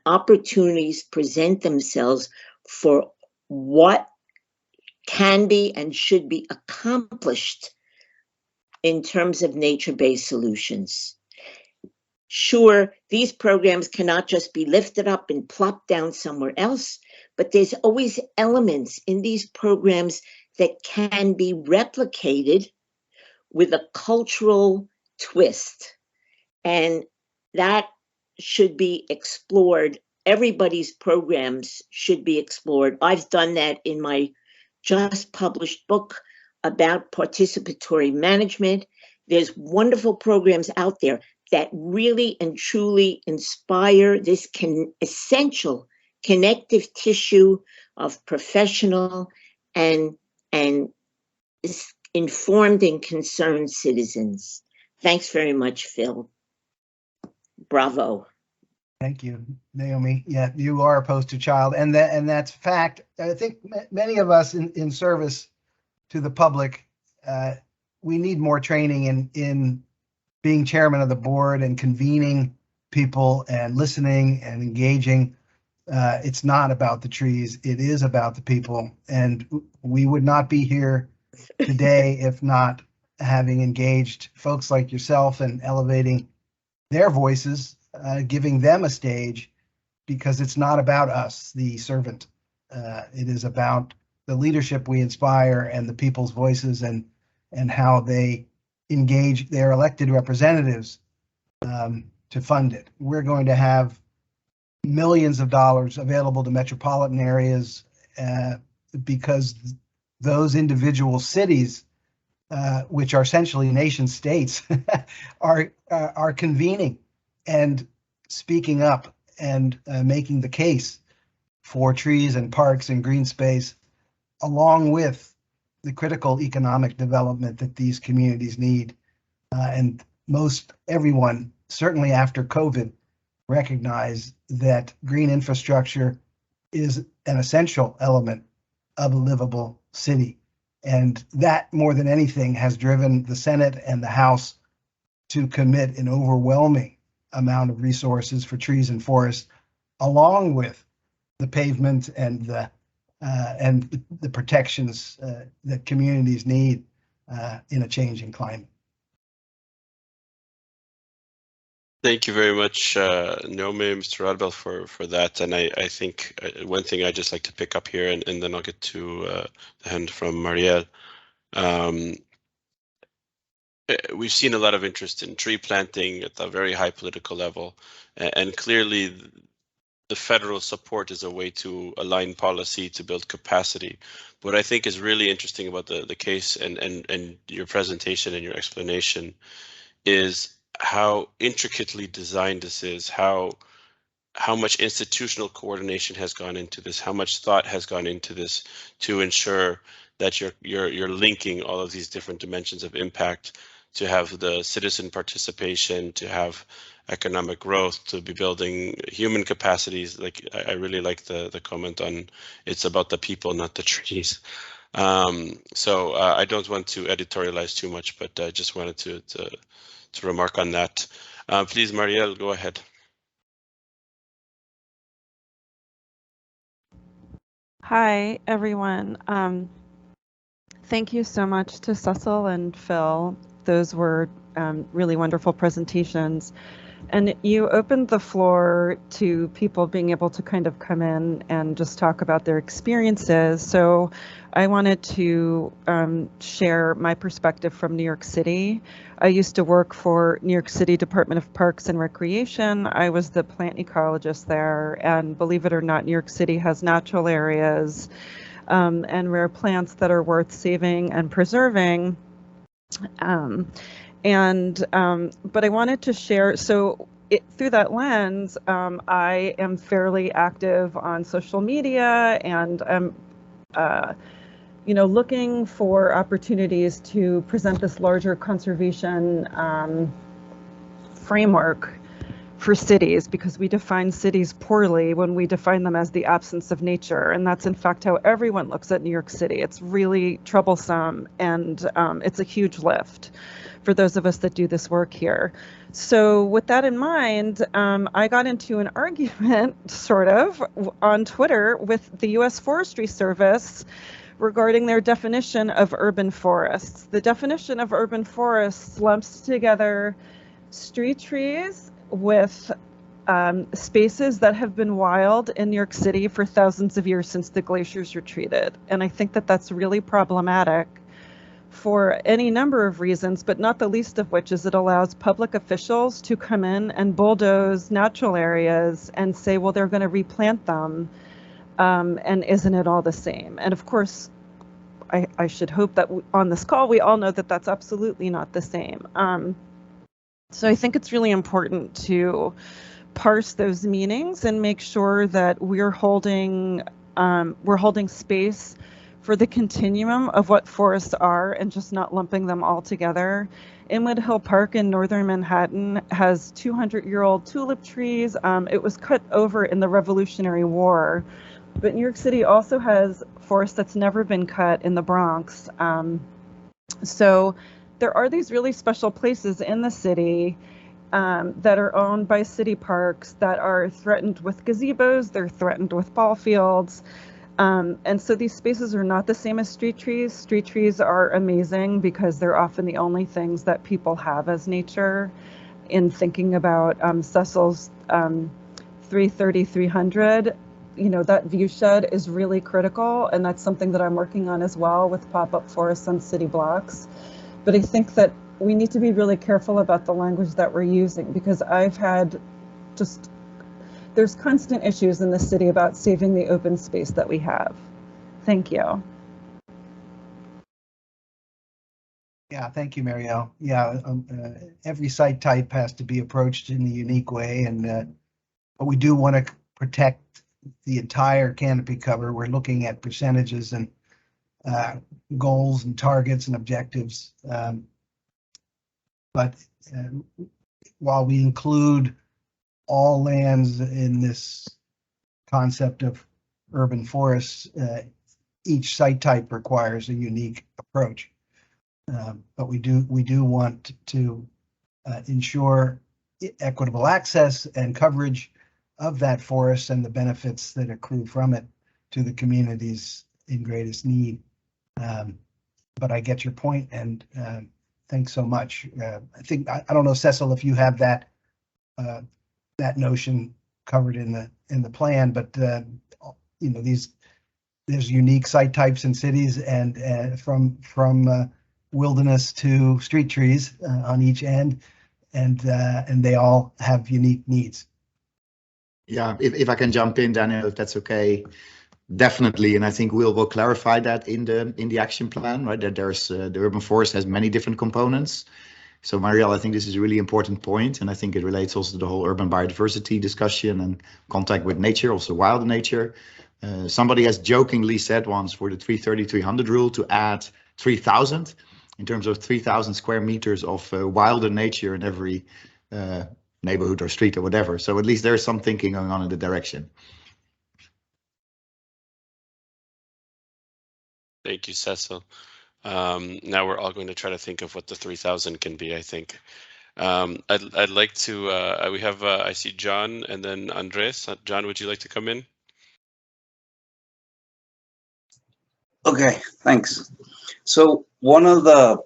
opportunities present themselves for what can be and should be accomplished in terms of nature-based solutions. Sure, these programs cannot just be lifted up and plopped down somewhere else, but there's always elements in these programs that can be replicated with a cultural twist. And that should be explored. Everybody's programs should be explored. I've done that in my just published book about participatory management. There's wonderful programs out there that really and truly inspire this essential connective tissue of professional and informed and concerned citizens. Thanks very much, Phil. Bravo. Thank you, Naomi. Yeah, you are a poster child, and that's fact. I think many of us in service to the public, we need more training in being chairman of the board and convening people and listening and engaging. It's not about the trees, it is about the people. And we would not be here today if not having engaged folks like yourself and elevating their voices, giving them a stage, because it's not about us, the servant. It is about the leadership we inspire and the people's voices and how they engage their elected representatives to fund it. We're going to have millions of dollars available to metropolitan areas because those individual cities, which are essentially nation states, are convening and speaking up and making the case for trees and parks and green space, along with the critical economic development that these communities need. And most everyone, certainly after COVID, recognize that green infrastructure is an essential element of a livable city. And that, more than anything, has driven the Senate and the House to commit an overwhelming amount of resources for trees and forests, along with the pavement and the protections that communities need in a changing climate. Thank you very much, Naomi, Mr. Rodbell, for that. And I think one thing I'd just like to pick up here, and then I'll get to the hand from Marielle. We've seen a lot of interest in tree planting at a very high political level, and clearly the federal support is a way to align policy to build capacity. What I think is really interesting about the case and your presentation and your explanation is how intricately designed this is, how much institutional coordination has gone into this, how much thought has gone into this to ensure that you're linking all of these different dimensions of impact, to have the citizen participation, to have economic growth, to be building human capacities. Like I really like the comment on it's about the people, not the trees. So I don't want to editorialize too much, but I just wanted to remark on that. Please, Marielle, go ahead. Hi, everyone. Thank you so much to Cecil and Phil. Those were really wonderful presentations. And you opened the floor to people being able to kind of come in and just talk about their experiences. So I wanted to share my perspective from New York City. I used to work for New York City Department of Parks and Recreation. I was the plant ecologist there, and believe it or not, New York City has natural areas and rare plants that are worth saving and preserving. But I wanted to share, so through that lens, I am fairly active on social media, and I'm looking for opportunities to present this larger conservation framework for cities, because we define cities poorly when we define them as the absence of nature. And that's in fact how everyone looks at New York City. It's really troublesome, and it's a huge lift for those of us that do this work here. So with that in mind, I got into an argument, sort of, on Twitter with the U.S. Forestry Service regarding their definition of urban forests. The definition of urban forests lumps together street trees with spaces that have been wild in New York City for thousands of years since the glaciers retreated. And I think that that's really problematic for any number of reasons, but not the least of which is it allows public officials to come in and bulldoze natural areas and say, well, they're going to replant them, and isn't it all the same? And of course, I should hope that on this call, we all know that that's absolutely not the same. So I think it's really important to parse those meanings and make sure that we're holding space for the continuum of what forests are and just not lumping them all together. Inwood Hill Park in northern Manhattan has 200-year-old tulip trees. It was cut over in the Revolutionary War, but New York City also has forest that's never been cut in the Bronx. So there are these really special places in the city that are owned by city parks that are threatened with gazebos, they're threatened with ball fields. And so these spaces are not the same as street trees. Street trees are amazing because they're often the only things that people have as nature. In thinking about Cecil's 330-300, you know, that view shed is really critical, and that's something that I'm working on as well with pop-up forests on city blocks. But I think that we need to be really careful about the language that we're using, because I've had there's constant issues in the city about saving the open space that we have. Thank you. Yeah, thank you, Marielle. Yeah, every site type has to be approached in a unique way, and but we do want to protect the entire canopy cover. We're looking at percentages and goals and targets and objectives. But while we include all lands in this concept of urban forests, each site type requires a unique approach. But we do want to ensure equitable access and coverage of that forest and the benefits that accrue from it to the communities in greatest need. But I get your point, and thanks so much. I think I don't know, Cecil, if you have that notion covered in the plan, but you know, there's unique site types in cities, and from wilderness to street trees on each end, and they all have unique needs. Yeah, if I can jump in, Daniel, if that's okay. Definitely, and I think we'll clarify that in the action plan, right? That there's the urban forest has many different components. So Marielle, I think this is a really important point, and I think it relates also to the whole urban biodiversity discussion and contact with nature, also wild nature. Somebody has jokingly said once for the 330-300 rule to add 3,000 in terms of 3,000 square meters of wilder nature in every neighborhood or street or whatever. So at least there's some thinking going on in the direction. Thank you, Cecil. Now we're all going to try to think of what the 3,000 can be, I think. I'd like to, we have, I see John and then Andres. John, would you like to come in? Okay, thanks. So one of the,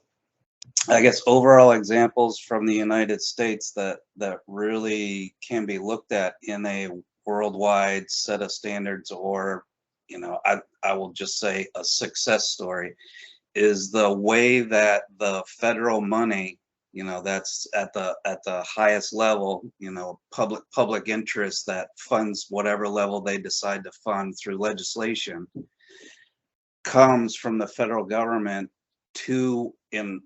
I guess, overall examples from the United States that really can be looked at in a worldwide set of standards, or, you know, I will just say a success story, is the way that the federal money, you know, that's at the highest level, you know, public interest that funds whatever level they decide to fund through legislation, comes from the federal government to in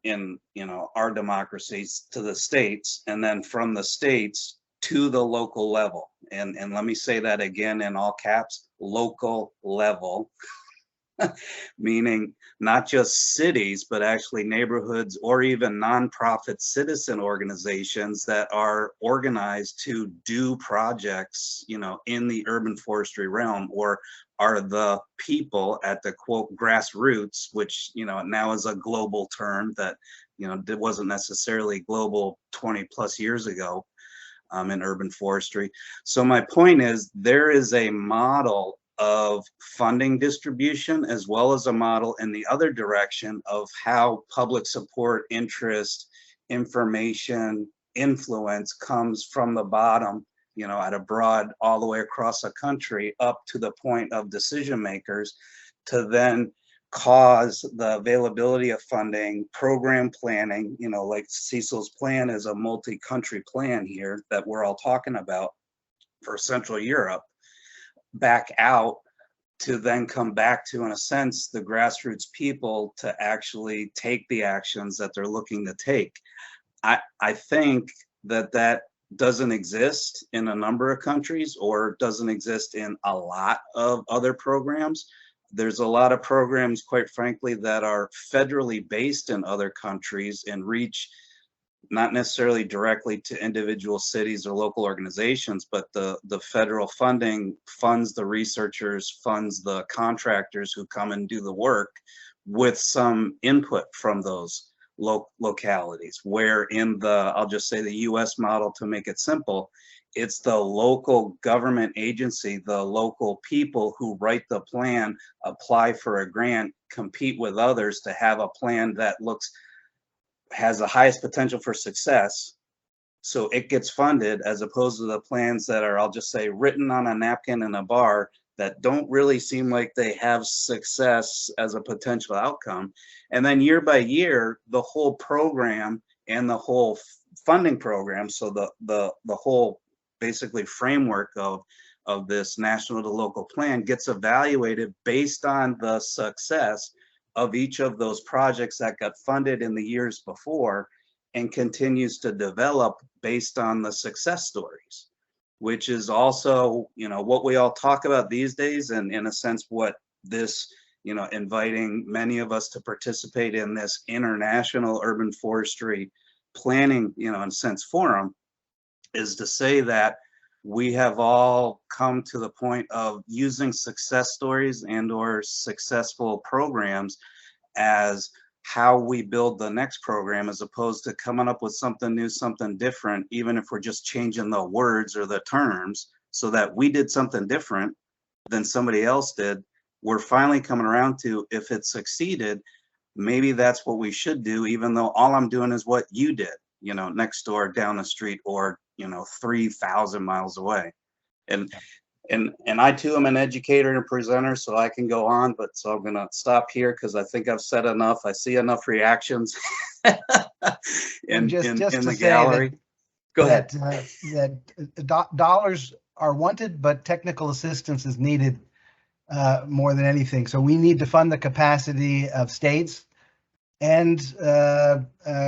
you know, our democracies, to the states, and then from the states to the local level. And let me say that again in all caps, local level. Meaning not just cities, but actually neighborhoods or even nonprofit citizen organizations that are organized to do projects, you know, in the urban forestry realm, or are the people at the quote grassroots, which, you know, now is a global term that, you know, it wasn't necessarily global 20 plus years ago in urban forestry. So my point is, there is a model of funding distribution as well as a model in the other direction of how public support, interest, information, influence comes from the bottom, you know, at a broad, all the way across a country up to the point of decision makers, to then cause the availability of funding, program planning, you know, like Cecil's plan is a multi-country plan here that we're all talking about for Central Europe, back out to then come back to, in a sense, the grassroots people to actually take the actions that they're looking to take. I think that doesn't exist in a number of countries or doesn't exist in a lot of other programs. There's a lot of programs, quite frankly, that are federally based in other countries and reach not necessarily directly to individual cities or local organizations, but the federal funding funds the researchers, funds the contractors who come and do the work with some input from those localities, where in the, I'll just say the US model to make it simple, it's the local government agency, the local people who write the plan, apply for a grant, compete with others to have a plan that has the highest potential for success. So it gets funded, as opposed to the plans that are, I'll just say, written on a napkin in a bar that don't really seem like they have success as a potential outcome. And then year by year, the whole program and the whole funding program, so the whole basically framework of this national to local plan gets evaluated based on the success of each of those projects that got funded in the years before, and continues to develop based on the success stories, which is also, you know, what we all talk about these days, and in a sense what this, you know, inviting many of us to participate in this international urban forestry planning, you know, in a sense forum, is to say that we have all come to the point of using success stories and or successful programs as how we build the next program, as opposed to coming up with something new, something different, even if we're just changing the words or the terms, so that we did something different than somebody else did. We're finally coming around to, if it succeeded, maybe that's what we should do, even though all I'm doing is what you did, you know, next door, down the street, or, you know, 3,000 miles away. And I too am an educator and a presenter, so I can go on, but so I'm gonna stop here because I think I've said enough. I see enough reactions in the gallery. Go ahead. That dollars are wanted, but technical assistance is needed more than anything. So we need to fund the capacity of states and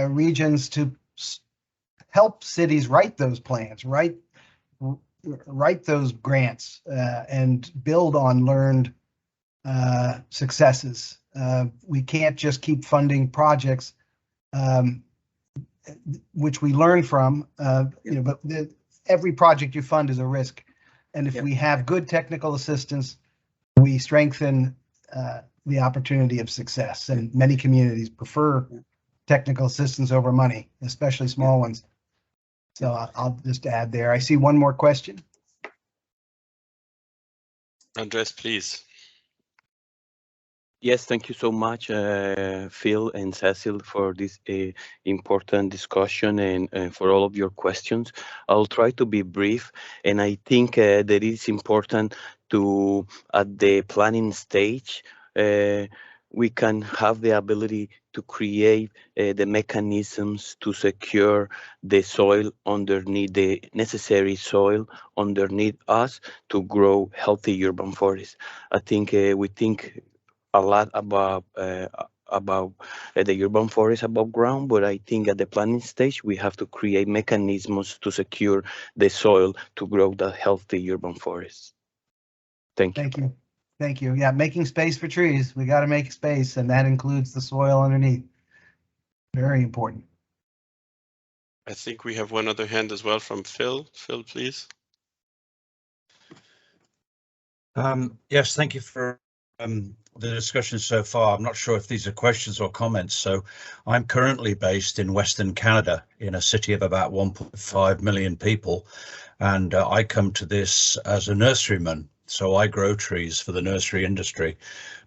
regions to help cities write those plans, write those grants, and build on learned successes. We can't just keep funding projects which we learn from, you know, but every project you fund is a risk. And if we have good technical assistance, we strengthen the opportunity of success. And many communities prefer technical assistance over money, especially small ones. So I'll just add there. I see one more question. Andres, please. Yes, thank you so much, Phil and Cecil, for this important discussion and for all of your questions. I'll try to be brief, and I think that it's important to, at the planning stage, we can have the ability to create the mechanisms to secure the soil underneath, the necessary soil underneath us to grow healthy urban forests. I think we think a lot about the urban forest above ground, but I think at the planning stage, we have to create mechanisms to secure the soil to grow the healthy urban forests. Thank you. Thank you. Thank you. Yeah, making space for trees. We got to make space, and that includes the soil underneath. Very important. I think we have one other hand as well from Phil. Phil, please. Yes, thank you for the discussion so far. I'm not sure if these are questions or comments. So I'm currently based in Western Canada in a city of about 1.5 million people. And I come to this as a nurseryman. So I grow trees for the nursery industry,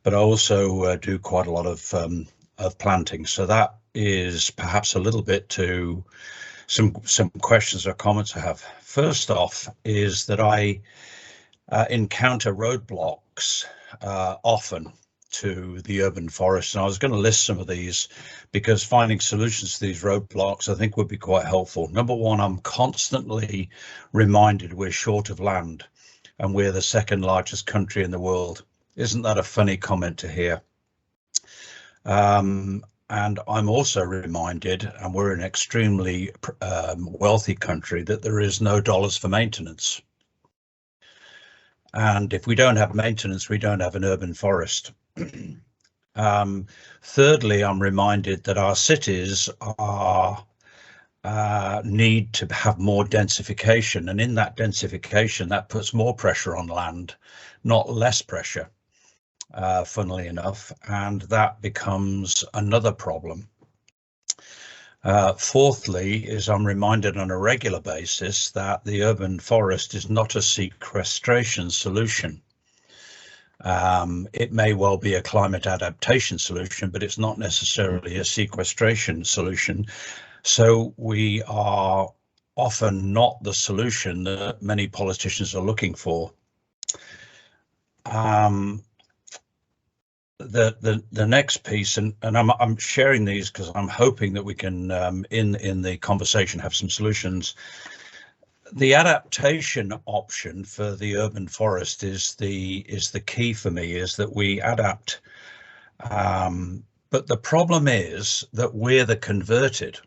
but I also do quite a lot of planting. So that is perhaps a little bit to some questions or comments I have. First off is that I encounter roadblocks often to the urban forest, and I was going to list some of these because finding solutions to these roadblocks I think would be quite helpful. Number one, I'm constantly reminded we're short of land and we're the second largest country in the world. Isn't that a funny comment to hear? And I'm also reminded, and we're an extremely wealthy country, that there is no dollars for maintenance. And if we don't have maintenance, we don't have an urban forest. Thirdly, I'm reminded that our cities are need to have more densification, and in that densification, that puts more pressure on land, not less pressure, funnily enough, and that becomes another problem. Fourthly, is I'm reminded on a regular basis that the urban forest is not a sequestration solution. It may well be a climate adaptation solution, but it's not necessarily a sequestration solution. So we are often not the solution that many politicians are looking for. The next piece, and I'm sharing these because I'm hoping that we can in the conversation have some solutions. The adaptation option for the urban forest is the key for me, is that we adapt. But the problem is that we're the converted.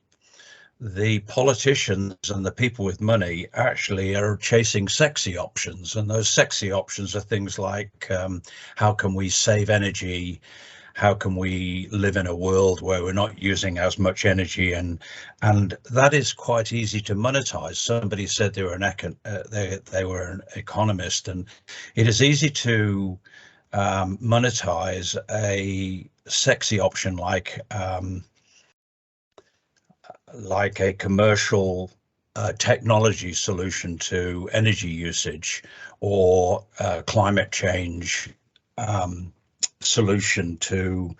The politicians and the people with money actually are chasing sexy options, and those sexy options are things like how can we save energy, how can we live in a world where we're not using as much energy, and that is quite easy to monetize. Somebody said they were they were an economist, and it is easy to monetize a sexy option like a commercial technology solution to energy usage, or climate change solution to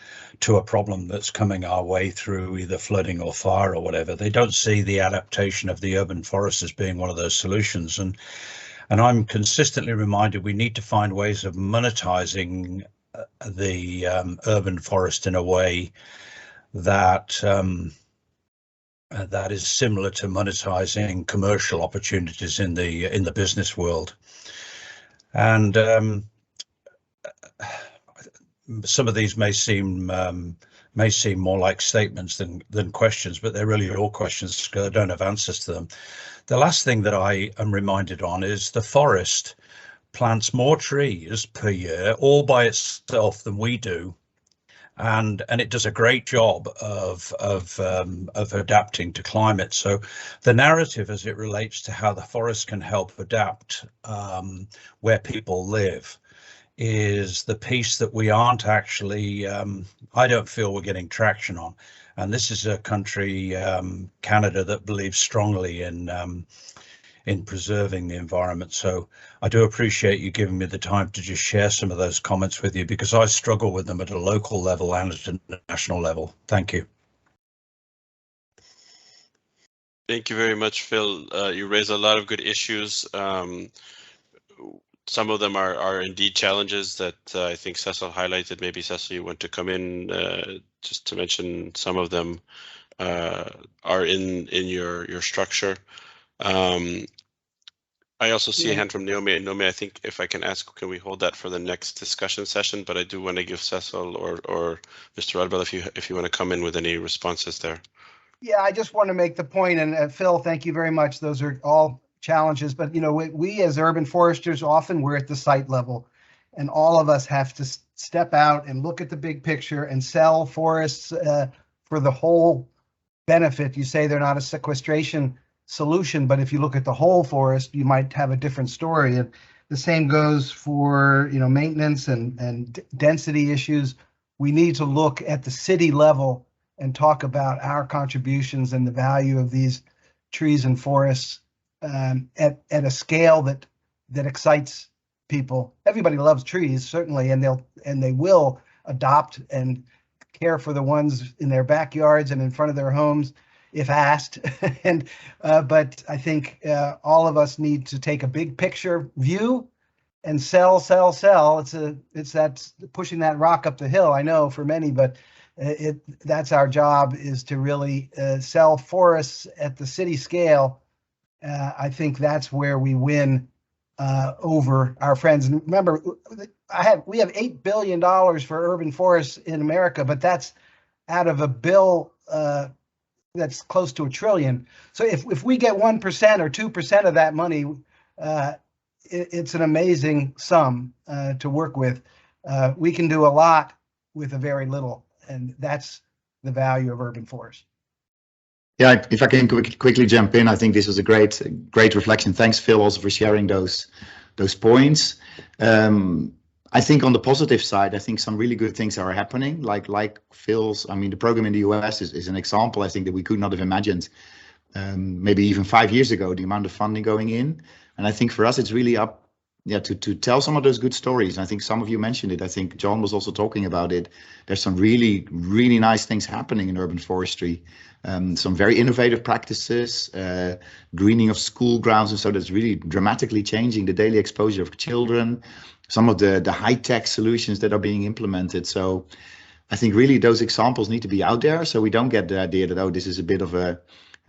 a problem that's coming our way through either flooding or fire or whatever. They don't see the adaptation of the urban forest as being one of those solutions. And I'm consistently reminded we need to find ways of monetizing the urban forest in a way that that is similar to monetizing commercial opportunities in the business world. And some of these may seem more like statements than questions, but they're really all questions because I don't have answers to them. The last thing that I am reminded on is the forest plants more trees per year all by itself than we do. And it does a great job of adapting to climate. So the narrative as it relates to how the forest can help adapt where people live is the piece that we aren't actually, I don't feel we're getting traction on. And this is a country, Canada, that believes strongly in preserving the environment. So I do appreciate you giving me the time to just share some of those comments with you, because I struggle with them at a local level and at a national level. Thank you. Thank you very much, Phil. You raise a lot of good issues. Some of them are indeed challenges that I think Cecil highlighted. Maybe Cecil, you want to come in just to mention some of them are in your structure. I also see a hand from Naomi. Naomi, I think if I can ask, can we hold that for the next discussion session? But I do want to give Cecil or Mr. Rodbell if you want to come in with any responses there. Yeah, I just want to make the point, and Phil, thank you very much. Those are all challenges, but you know, we as urban foresters, often we're at the site level, and all of us have to step out and look at the big picture and sell forests for the whole benefit. You say they're not a sequestration solution, but if you look at the whole forest, you might have a different story. And the same goes for, you know, maintenance and density issues. We need to look at the city level and talk about our contributions and the value of these trees and forests at a scale that excites people. Everybody loves trees, certainly, and they will adopt and care for the ones in their backyards and in front of their homes if asked. And but I think all of us need to take a big picture view and sell. It's that pushing that rock up the hill, I know, for many, but that's our job, is to really sell forests at the city scale. I think that's where we win over our friends. And remember, we have $8 billion for urban forests in America, but that's out of a bill that's close to $1 trillion. So if we get 1% or 2% of that money, it's an amazing sum to work with. We can do a lot with a very little, and that's the value of urban forest. Yeah, if I can quickly jump in, I think this was a great reflection. Thanks, Phil, also for sharing those points. I think on the positive side, I think some really good things are happening. Like Phil's, I mean, the program in the US is an example. I think that we could not have imagined maybe even 5 years ago, the amount of funding going in. And I think for us, it's really up, to tell some of those good stories. And I think some of you mentioned it. I think John was also talking about it. There's some really, really nice things happening in urban forestry. Some very innovative practices, greening of school grounds, and so that's really dramatically changing the daily exposure of children. Some of the high-tech solutions that are being implemented. So I think really those examples need to be out there, so we don't get the idea that, oh, this is a bit of an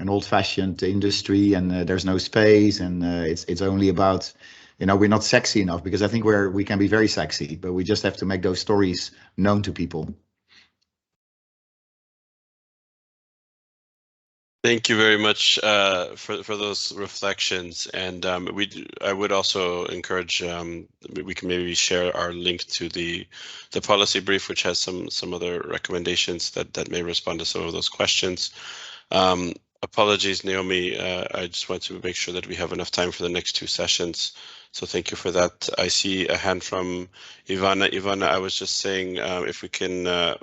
old-fashioned industry and there's no space and it's only about, we're not sexy enough, because I think we can be very sexy, but we just have to make those stories known to people. Thank you very much for those reflections, and I would also encourage we can maybe share our link to the policy brief, which has some other recommendations that may respond to some of those questions. Apologies, Naomi. I just want to make sure that we have enough time for the next 2 sessions. So thank you for that. I see a hand from Ivana. Ivana, I was just saying if we can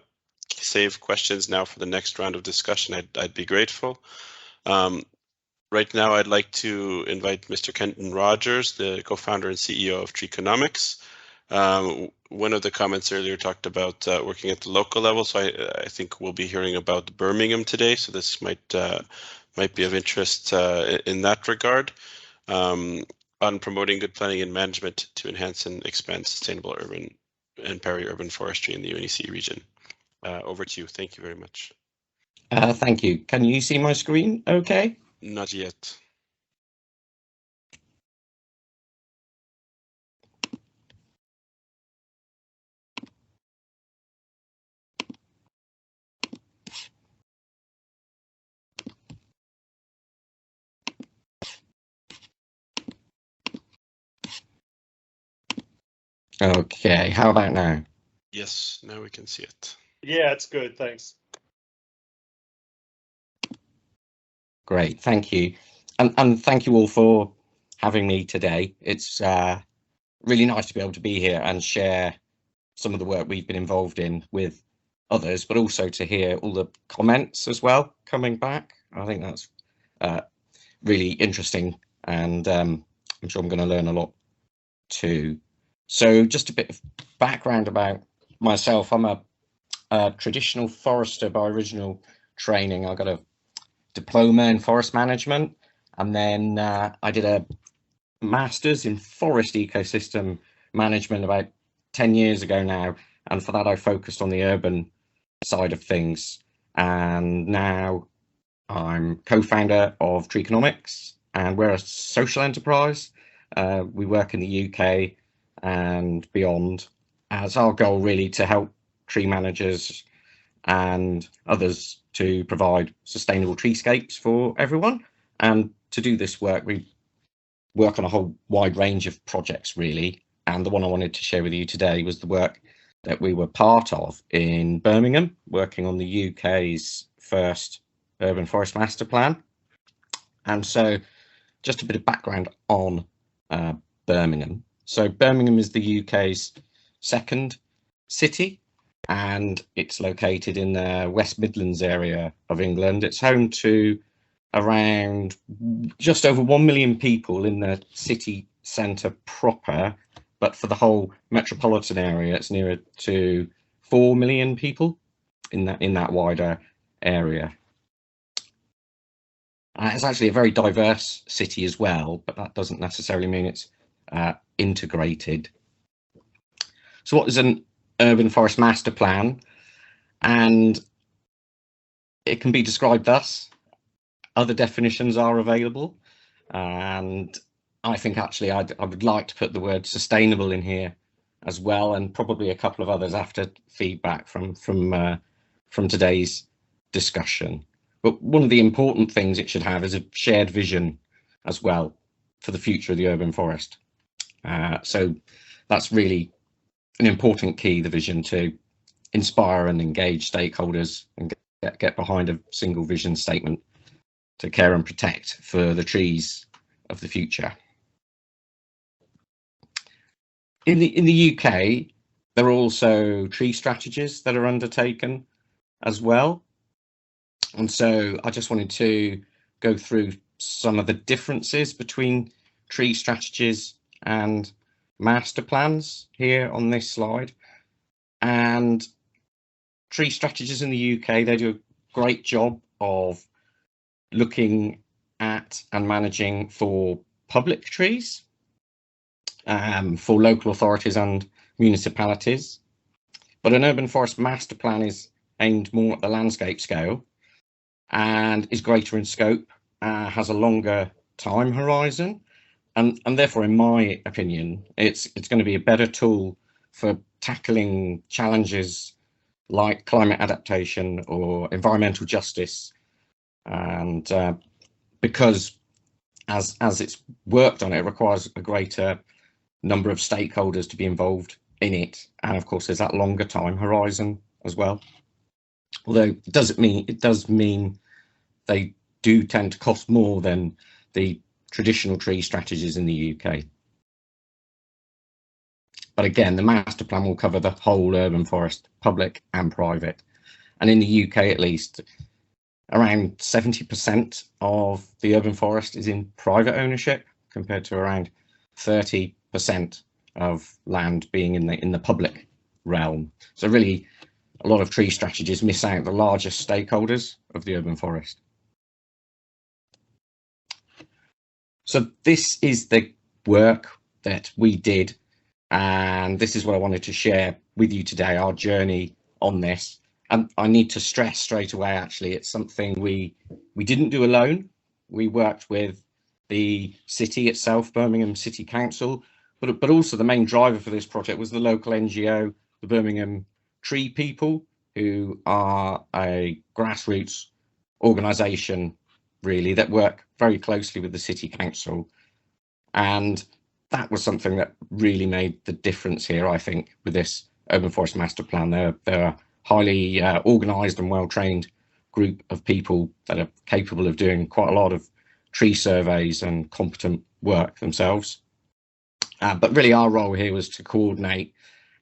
save questions now for the next round of discussion, I'd be grateful. Right now, I'd like to invite Mr. Kenton Rogers, the co-founder and CEO of Treeconomics. One of the comments earlier talked about working at the local level, so I think we'll be hearing about Birmingham today, so this might be of interest in that regard, on promoting good planning and management to enhance and expand sustainable urban and peri-urban forestry in the UNEC region. Over to you. Thank you very much. Thank you. Can you see my screen okay? Not yet. Okay, how about now? Yes, now we can see it. Yeah, it's good. Thanks. Great, thank you. And thank you all for having me today. It's really nice to be able to be here and share some of the work we've been involved in with others, but also to hear all the comments as well coming back. I think that's really interesting, and I'm sure I'm going to learn a lot too. So just a bit of background about myself. I'm a traditional forester by original training. I got a diploma in forest management, and then I did a master's in forest ecosystem management about 10 years ago now, and for that I focused on the urban side of things. And now I'm co-founder of Treeconomics, and we're a social enterprise. We work in the UK and beyond, as our goal really to help tree managers and others to provide sustainable treescapes for everyone. And to do this work, we work on a whole wide range of projects really. And the one I wanted to share with you today was the work that we were part of in Birmingham, working on the UK's first urban forest master plan. And so just a bit of background on Birmingham. So Birmingham is the UK's second city, and it's located in the West Midlands area of England. It's home to around just over 1 million people in the city centre proper, but for the whole metropolitan area, it's nearer to 4 million people in that wider area. It's actually a very diverse city as well, but that doesn't necessarily mean it's integrated. So what is an urban forest master plan? And it can be described thus. Other definitions are available, and I think actually I would like to put the word sustainable in here as well, and probably a couple of others after feedback from from today's discussion. But one of the important things it should have is a shared vision as well for the future of the urban forest. So that's really an important key, the vision, to inspire and engage stakeholders and get behind a single vision statement to care and protect for the trees of the future. In the UK, there are also tree strategies that are undertaken as well. And so I just wanted to go through some of the differences between tree strategies and master plans here on this slide. And tree strategies in the UK, they do a great job of looking at and managing for public trees, for local authorities and municipalities. But an urban forest master plan is aimed more at the landscape scale and is greater in scope, has a longer time horizon, and therefore, in my opinion, it's going to be a better tool for tackling challenges like climate adaptation or environmental justice. And because as it's worked on, it requires a greater number of stakeholders to be involved in it, and of course there's that longer time horizon as well. Although it does mean they do tend to cost more than the traditional tree strategies in the UK. But again, the master plan will cover the whole urban forest, public and private. And in the UK, at least, around 70% of the urban forest is in private ownership, compared to around 30% of land being in the public realm. So really, a lot of tree strategies miss out the largest stakeholders of the urban forest. So this is the work that we did, and this is what I wanted to share with you today, our journey on this. And I need to stress straight away, actually, it's something we didn't do alone. We worked with the city itself, Birmingham City Council, but also the main driver for this project was the local NGO, the Birmingham Tree People, who are a grassroots organisation, really, that work very closely with the City Council. And that was something that really made the difference here, I think, with this Urban Forest Master Plan. They're a highly organised and well-trained group of people that are capable of doing quite a lot of tree surveys and competent work themselves. But really our role here was to coordinate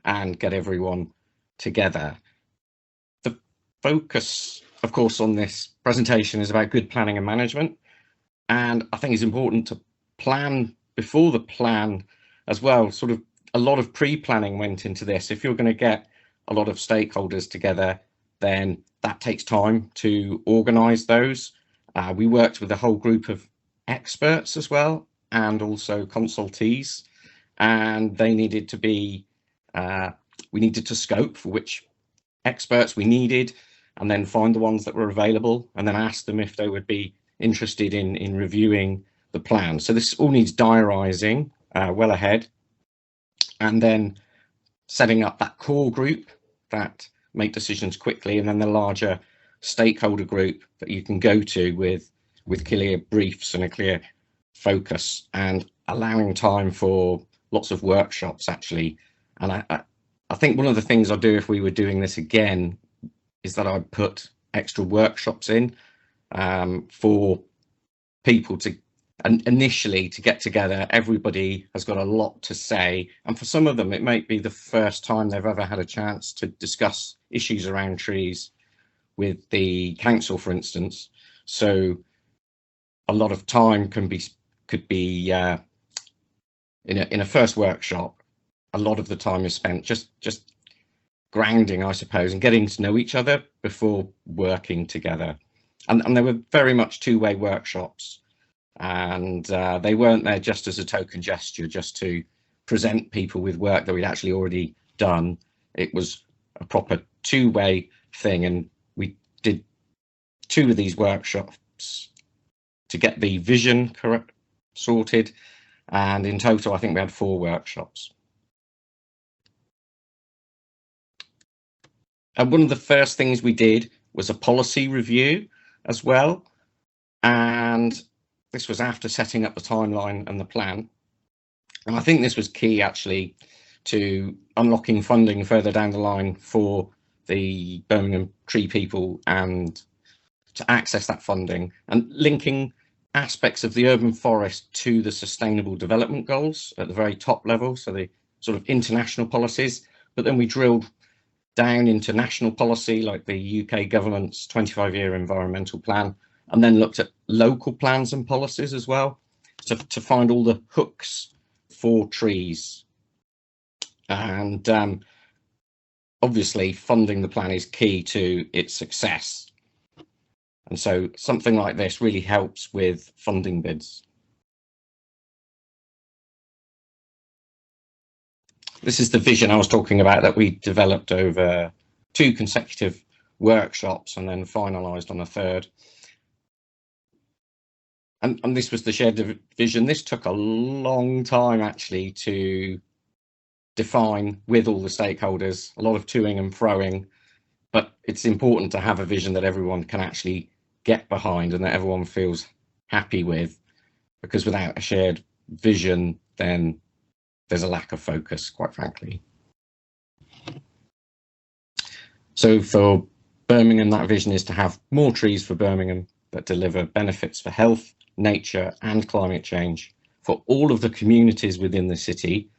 and get everyone together. The focus, of course, on this presentation is about good planning and management. And I think it's important to plan before the plan as well. Sort of a lot of pre-planning went into this. If you're going to get a lot of stakeholders together, then that takes time to organise those. We worked with a whole group of experts as well, and also consultees, and they needed to be, we needed to scope for which experts we needed, and then find the ones that were available, and then ask them if they would be interested in reviewing the plan. So this all needs diarising well ahead, and then setting up that core group that make decisions quickly, and then the larger stakeholder group that you can go to with clear briefs and a clear focus, and allowing time for lots of workshops, actually. And I think one of the things I'd do if we were doing this again is that I'd put extra workshops in for people to initially to get together. Everybody has got a lot to say, and for some of them it might be the first time they've ever had a chance to discuss issues around trees with the council, for instance. So a lot of time could be in a first workshop. A lot of the time is spent just grounding, I suppose, and getting to know each other before working together. And they were very much two-way workshops, and they weren't there just as a token gesture, just to present people with work that we'd actually already done. It was a proper two-way thing, and we did 2 of these workshops to get the vision sorted, and in total I think we had 4 workshops. And one of the first things we did was a policy review as well. And this was after setting up the timeline and the plan. And I think this was key actually to unlocking funding further down the line for the Birmingham tree people and to access that funding and linking aspects of the urban forest to the sustainable development goals at the very top level, so the sort of international policies. But then we drilled down into national policy, like the UK government's 25-year environmental plan, and then looked at local plans and policies as well to find all the hooks for trees. And obviously funding the plan is key to its success. And so something like this really helps with funding bids. This is the vision I was talking about that we developed over 2 consecutive workshops and then finalised on a 3rd. And this was the shared vision. This took a long time actually to define with all the stakeholders, a lot of toing and froing, but it's important to have a vision that everyone can actually get behind and that everyone feels happy with, because without a shared vision, then there's a lack of focus, quite frankly. So for Birmingham, that vision is to have more trees for Birmingham that deliver benefits for health, nature and climate change for all of the communities within the city,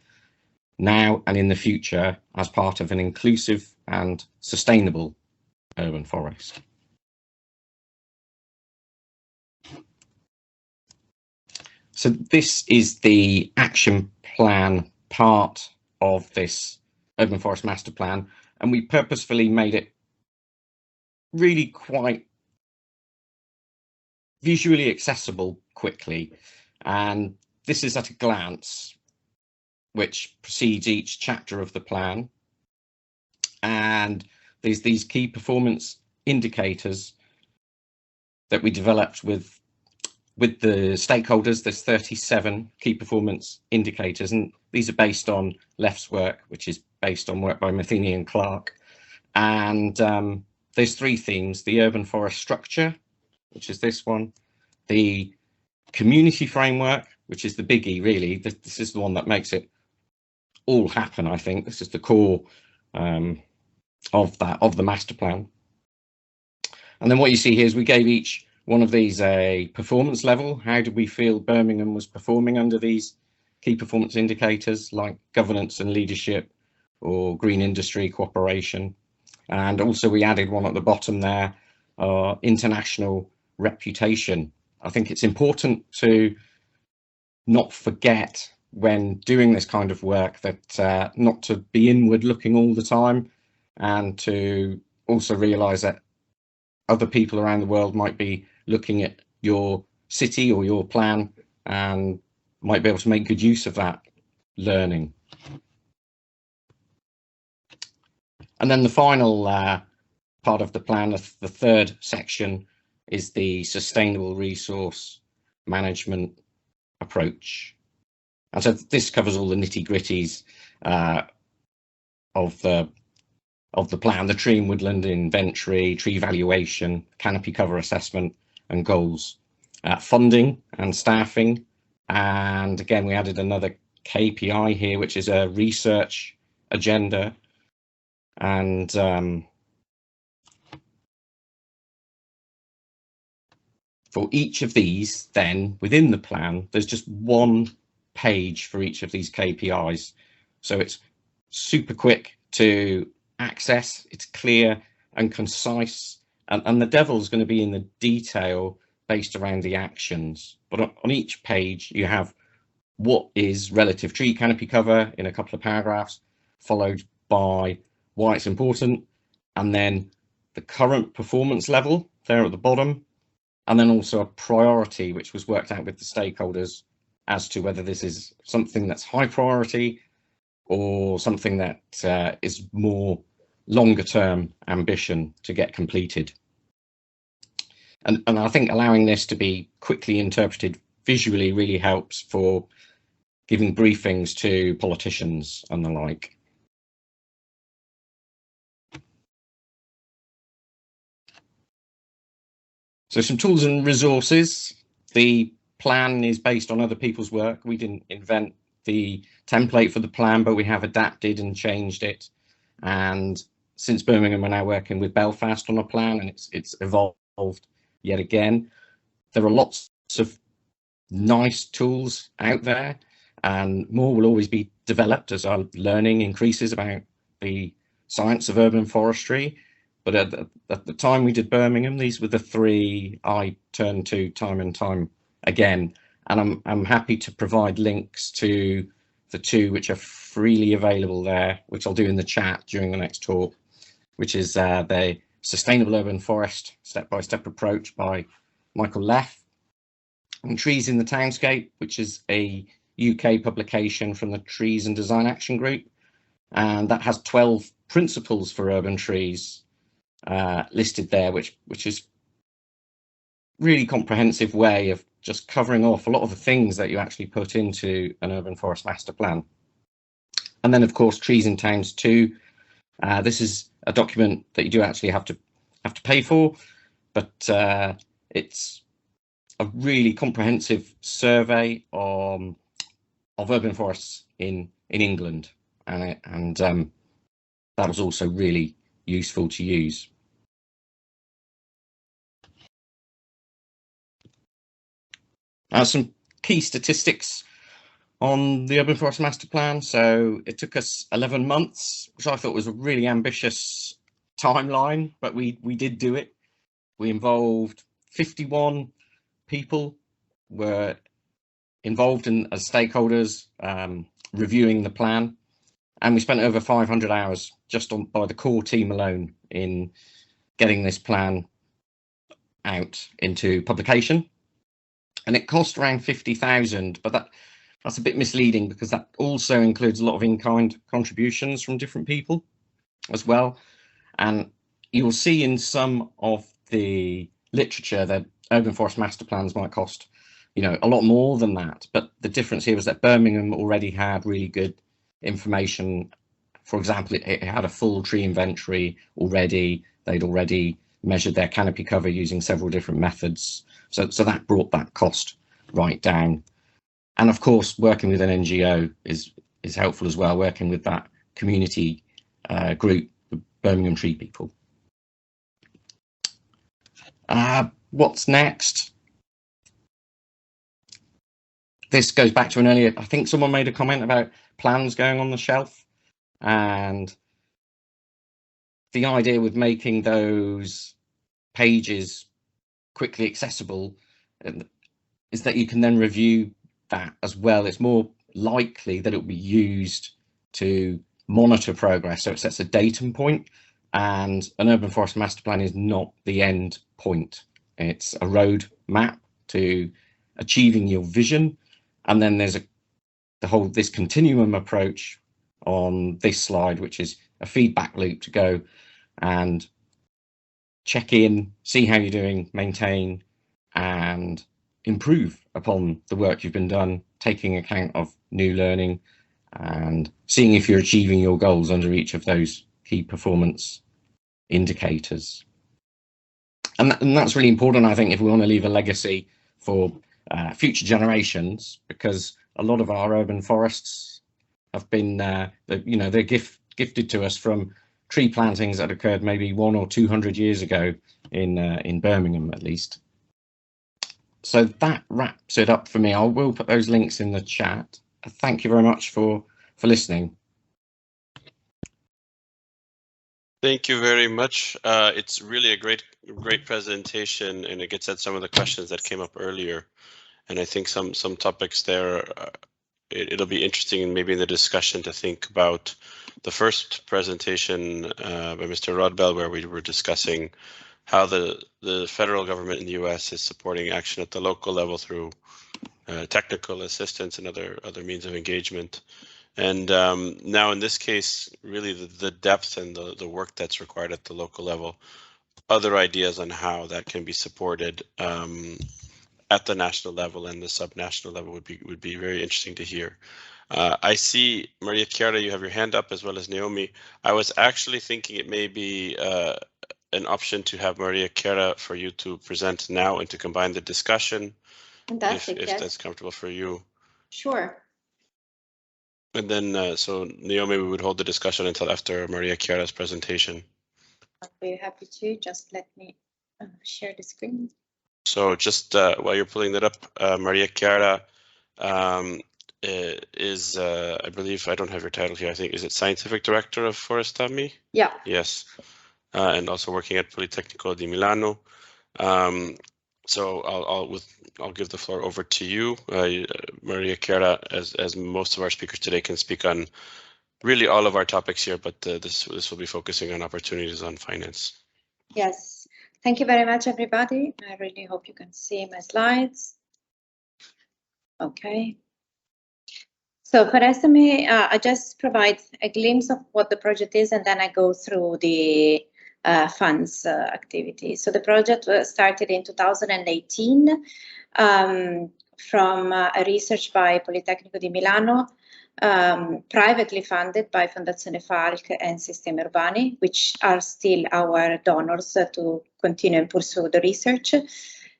now and in the future, as part of an inclusive and sustainable urban forest. So this is the action plan part of this urban forest master plan, and we purposefully made it really quite visually accessible quickly. And this is at a glance, which precedes each chapter of the plan. And there's these key performance indicators that we developed with the stakeholders. There's 37 key performance indicators, and these are based on Leff's work, which is based on work by Matheny and Clark. And there's 3 themes: the urban forest structure, which is this one, the community framework, which is the biggie really. This is the one that makes it all happen, I think. This is the core of the master plan. And then what you see here is we gave each one of these a performance level. How did we feel Birmingham was performing under these key performance indicators like governance and leadership or green industry cooperation? And also we added one at the bottom there, international reputation. I think it's important to not forget when doing this kind of work that not to be inward looking all the time, and to also realise that other people around the world might be looking at your city or your plan and might be able to make good use of that learning. And then the final part of the plan, the 3rd section, is the sustainable resource management approach. And so this covers all the nitty-gritties of the plan: the tree and woodland inventory, tree valuation, canopy cover assessment and goals, funding and staffing. And again, we added another KPI here, which is a research agenda. And for each of these, then within the plan, there's just 1 page for each of these KPIs. So it's super quick to access, it's clear and concise, and the devil's going to be in the detail based around the actions. But on each page, you have what is relative tree canopy cover in a couple of paragraphs, followed by why it's important, and then the current performance level there at the bottom, and then also a priority, which was worked out with the stakeholders as to whether this is something that's high priority or something that is more longer term ambition to get completed. And I think allowing this to be quickly interpreted visually really helps for giving briefings to politicians and the like. So some tools and resources. The plan is based on other people's work. We didn't invent the template for the plan, but we have adapted and changed it. And since Birmingham, we're now working with Belfast on a plan, and it's evolved yet again. There are lots of nice tools out there, and more will always be developed as our learning increases about the science of urban forestry. But at the time we did Birmingham, these were the three I turned to time and time again. And I'm happy to provide links to the two which are freely available there, which I'll do in the chat during the next talk, which is the Sustainable Urban Forest Step-by-Step Approach by Michael Leff, and Trees in the Townscape, which is a UK publication from the Trees and Design Action Group. And that has 12 principles for urban trees listed there, which is really comprehensive way of just covering off a lot of the things that you actually put into an urban forest master plan. And then, of course, Trees in Towns 2. This is a document that you do actually have to pay for, but it's a really comprehensive survey of urban forests in England, and that was also really useful to use. Some key statistics on the Urban Forest Master Plan. So it took us 11 months, which I thought was a really ambitious timeline, but we did do it. We involved 51 people were involved as stakeholders reviewing the plan, and we spent over 500 hours just by the core team alone in getting this plan out into publication. And it cost around 50,000, but that's a bit misleading because that also includes a lot of in-kind contributions from different people as well. And you will see in some of the literature that urban forest master plans might cost, a lot more than that. But the difference here was that Birmingham already had really good information. For example, it had a full tree inventory already. They'd already measured their canopy cover using several different methods. So that brought that cost right down. And of course, working with an NGO is helpful as well, working with that community group, the Birmingham Tree People. What's next? This goes back to an earlier, I think someone made a comment about plans going on the shelf, and the idea with making those pages quickly accessible is that you can then review that as well. It's more likely that it will be used to monitor progress, so it sets a datum point, and an urban forest master plan is not the end point. It's a road map to achieving your vision, and then there's this continuum approach on this slide, which is a feedback loop to go and check in, see how you're doing, maintain, and improve upon the work you've been done, taking account of new learning and seeing if you're achieving your goals under each of those key performance indicators. And that's really important, I think, if we want to leave a legacy for future generations, because a lot of our urban forests have been, they're gifted to us from tree plantings that occurred maybe 100 or 200 years ago in Birmingham, at least. So that wraps it up for me. I will put those links in the chat. Thank you very much for listening. Thank you very much. It's really a great presentation, and it gets at some of the questions that came up earlier. And I think some topics there, it'll be interesting maybe in the discussion to think about the first presentation by Mr. Rodbell, where we were discussing how the federal government in the US is supporting action at the local level through technical assistance and other means of engagement. And now in this case, really the depth and the work that's required at the local level, other ideas on how that can be supported at the national level and the subnational level would be very interesting to hear. I see, Maria Chiara, you have your hand up, as well as Naomi. I was actually thinking it may be an option to have Maria Chiara for you to present now and to combine the discussion, Fantastic, if yes. that's comfortable for you. Sure. And then, so Naomi, we would hold the discussion until after Maria Chiara's presentation. I'll be happy to. Just let me share the screen. So just while you're pulling that up, Maria Chiara is, I believe, I don't have your title here, I think, is it Scientific Director of Forestry? Yeah. Yes, and also working at Politecnico di Milano. So I'll give the floor over to you, Maria Chiara, as most of our speakers today can speak on really all of our topics here, but this will be focusing on opportunities on finance. Yes, thank you very much, everybody. I really hope you can see my slides. Okay. So Forestry, I just provide a glimpse of what the project is, and then I go through the funds activity. So the project started in 2018 from a research by Politecnico di Milano, privately funded by Fondazione Falck and Sistemi Urbani, which are still our donors to continue and pursue the research.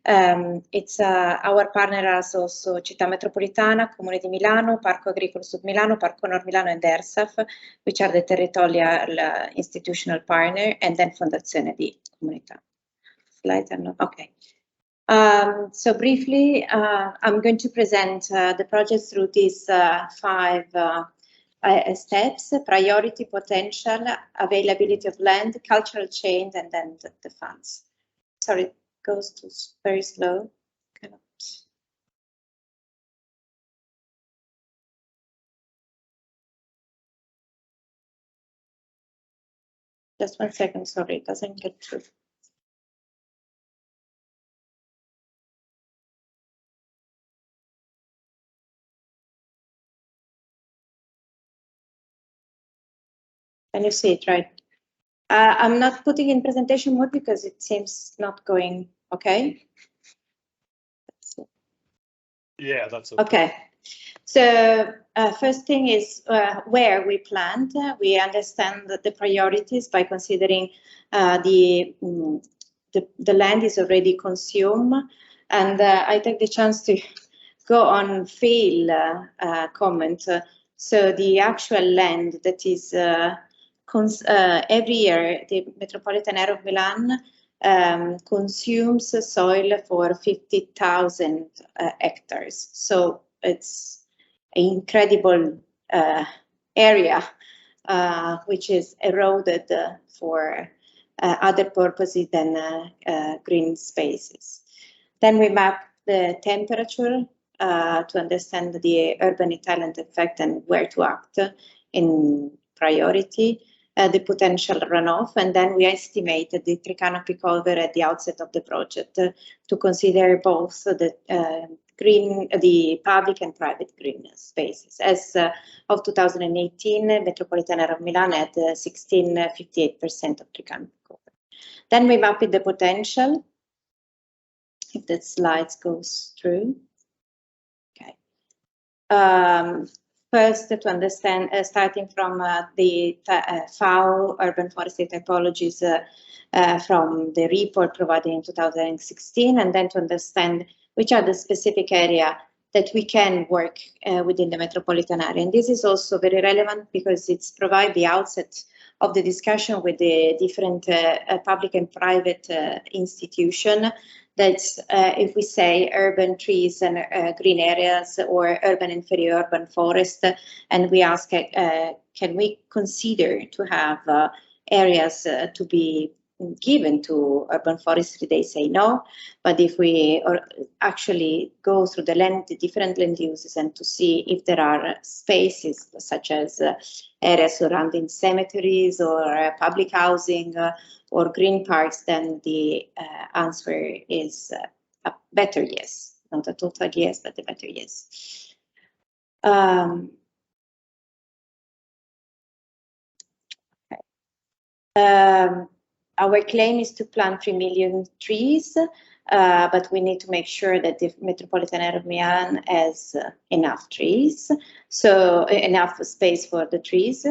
It's our partners also Città Metropolitana, Comune di Milano, Parco Agricolo Sud Milano, Parco Nord Milano, and ERSAF, which are the territorial institutional partner, and then Fondazione di Comunità. Slides are not okay. So briefly, I'm going to present the project through these 5 steps: priority, potential, availability of land, cultural change, and then the funds. Sorry, it goes too very slow. Cannot. Just 1 second, sorry, it doesn't get through. Can you see it, right? I'm not putting in presentation mode because it seems not going okay. Yeah, that's okay. Okay. So first thing is where we plant. We understand that the priorities by considering the land is already consumed, and I take the chance to go on fail comment. So the actual land that is every year, the metropolitan area of Milan consumes soil for 50,000 hectares. So it's an incredible area which is eroded for other purposes than green spaces. Then we map the temperature to understand the urban Italian effect and where to act in priority. The potential runoff, and then we estimated the tree canopy cover at the outset of the project to consider both the public and private green spaces. As of 2018, Metropolitan area of Milan had 58% of tree canopy cover. Then we mapped the potential. If that slides goes through. Okay. First, to understand, starting from the FAO urban forestry typologies from the report provided in 2016, and then to understand which are the specific area that we can work within the metropolitan area. And this is also very relevant because it's provide the outset of the discussion with the different public and private institution. That's if we say urban trees and green areas or urban and peri-urban forest, and we ask, can we consider to have areas to be given to urban forestry? They say no, but if we actually go through the different land uses and to see if there are spaces such as areas surrounding cemeteries or public housing or green parks, then the answer is a better yes, not a total yes, but a better yes. Our claim is to plant 3 million trees, but we need to make sure that the metropolitan area of Milan has enough trees, so enough space for the trees.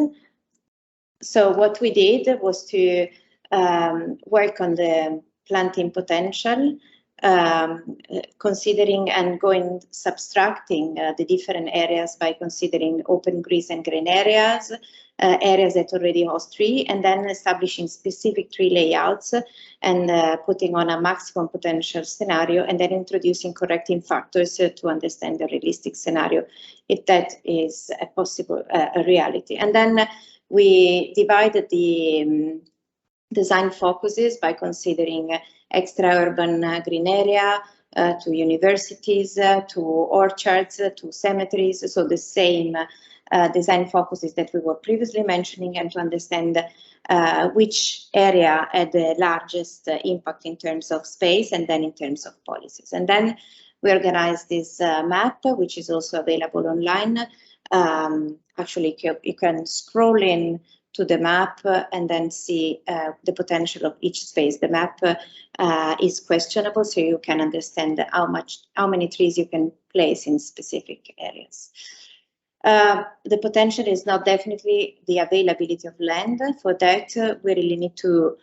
So what we did was to work on the planting potential, considering and subtracting the different areas by considering open greens and green areas, areas that already host tree, and then establishing specific tree layouts and putting on a maximum potential scenario, and then introducing correcting factors to understand the realistic scenario, if that is a possible a reality. And then we divided the design focuses by considering extra-urban green area, to universities, to orchards, to cemeteries, so the same design focuses that we were previously mentioning, and to understand which area had the largest impact in terms of space and then in terms of policies. And then we organized this map, which is also available online. Actually, you can scroll in to the map and then see the potential of each space. The map is questionable, so you can understand how many trees you can place in specific areas. The potential is not definitely the availability of land. For that, we really need to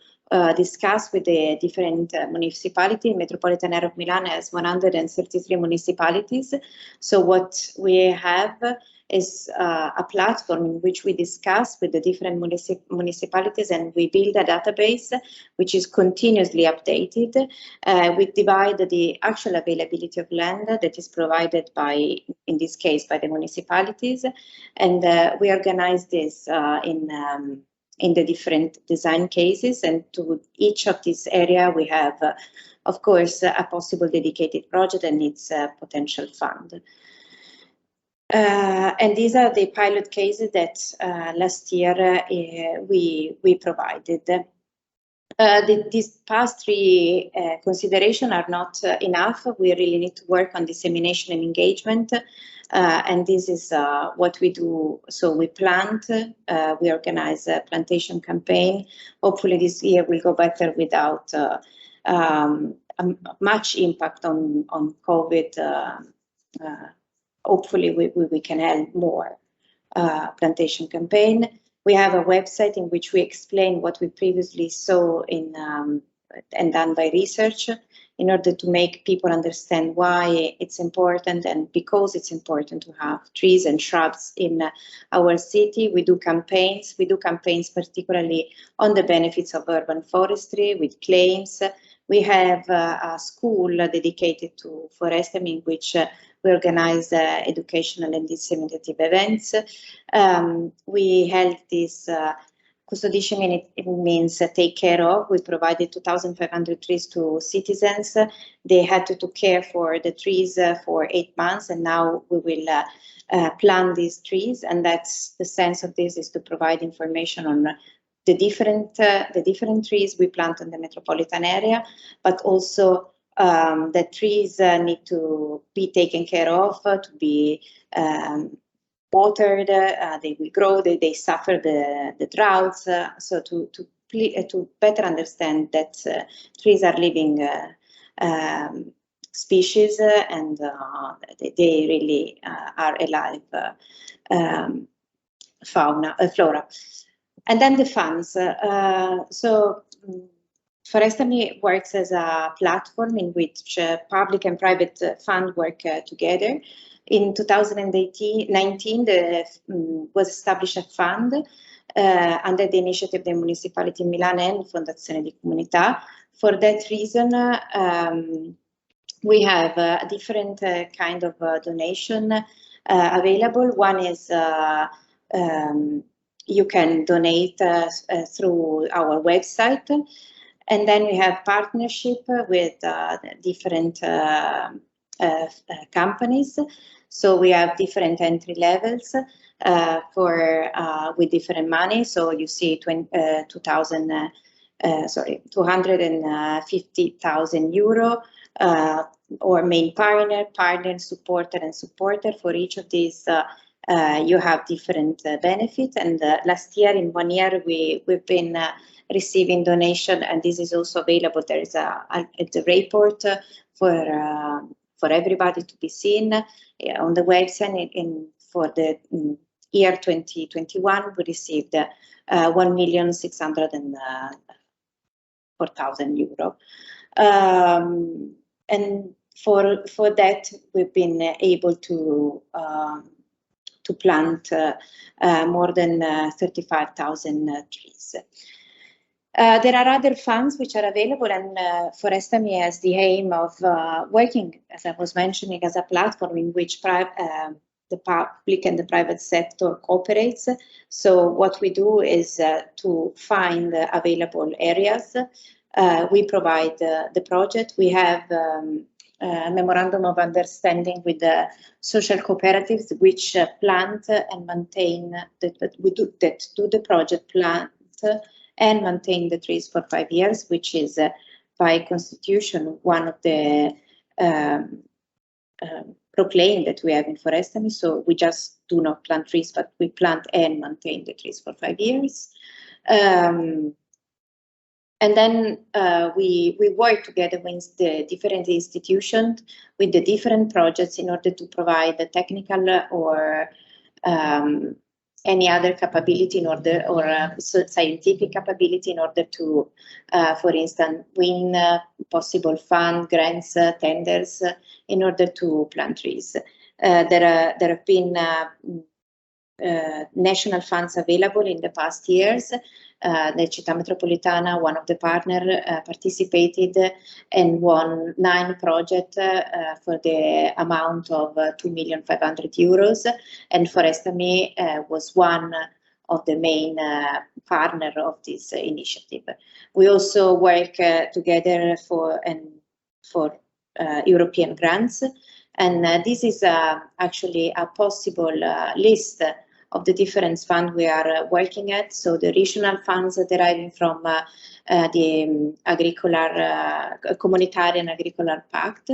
discuss with the different municipalities. Metropolitan area of Milan has 133 municipalities. So what we have is a platform in which we discuss with the different municipalities, and we build a database which is continuously updated. We divide the actual availability of land that is provided by, in this case, by the municipalities, and we organize this in the different design cases, and to each of these areas we have, of course, a possible dedicated project and its potential fund. And these are the pilot cases that last year we provided. These past three considerations are not enough. We really need to work on dissemination and engagement. And this is what we do. So we plant, we organize a plantation campaign. Hopefully this year will go better without much impact on COVID. Hopefully we can help more plantation campaign. We have a website in which we explain what we previously saw in and done by research, in order to make people understand why it's important, and because it's important to have trees and shrubs in our city. We do campaigns. We do campaigns particularly on the benefits of urban forestry with claims. We have a school dedicated to forestry, in which we organize educational and disseminative events. We held this custodian, and it means take care of. We provided 2,500 trees to citizens. They had to care for the trees for 8 months, and now we will plant these trees. And that's the sense of this, is to provide information on the different trees we plant in the metropolitan area, but also the trees need to be taken care of, to be watered. They will grow. They suffer the droughts. So to better understand that trees are living species, and they really are alive flora. And then the funds. So Forestry works as a platform in which public and private funds work together. In 2019, was established a fund under the initiative of the Municipality of Milan and Fondazione di Comunità. For that reason, we have a different kind of donation available. One is you can donate through our website. And then we have partnership with different companies. So we have different entry levels with different money. So you see 250,000 euro, or main partner, supporter, and supporter. For each of these, you have different benefits. And last year, in 1 year, we've been receiving donation, and this is also available. There is a report for everybody to be seen on the website. For the year 2021, we received 1,600,000 4,000 euro. And for that, we've been able to plant more than 35,000 trees. There are other funds which are available, and Forestry has the aim of working, as I was mentioning, as a platform in which the public and the private sector cooperates. So what we do is to find available areas. We provide the project. We have a memorandum of understanding with the social cooperatives, which plant and maintain do the project, plant and maintain the trees for 5 years, which is by constitution one of the proclaim that we have in Forestry. So we just do not plant trees, but we plant and maintain the trees for 5 years. And then we work together with the different institutions, with the different projects in order to provide the technical or any other capability in order, or scientific capability in order to, for instance, win possible fund, grants, tenders in order to plant trees. There have been national funds available in the past years. The Città Metropolitana, one of the partners, participated and won 9 projects for the amount of 2,500,000 euros, and Forestry was one of the main partners of this initiative. We also work together for European grants, and this is actually a possible list of the different funds we are working at. So the regional funds deriving from the Comunitarian Agricola Pact,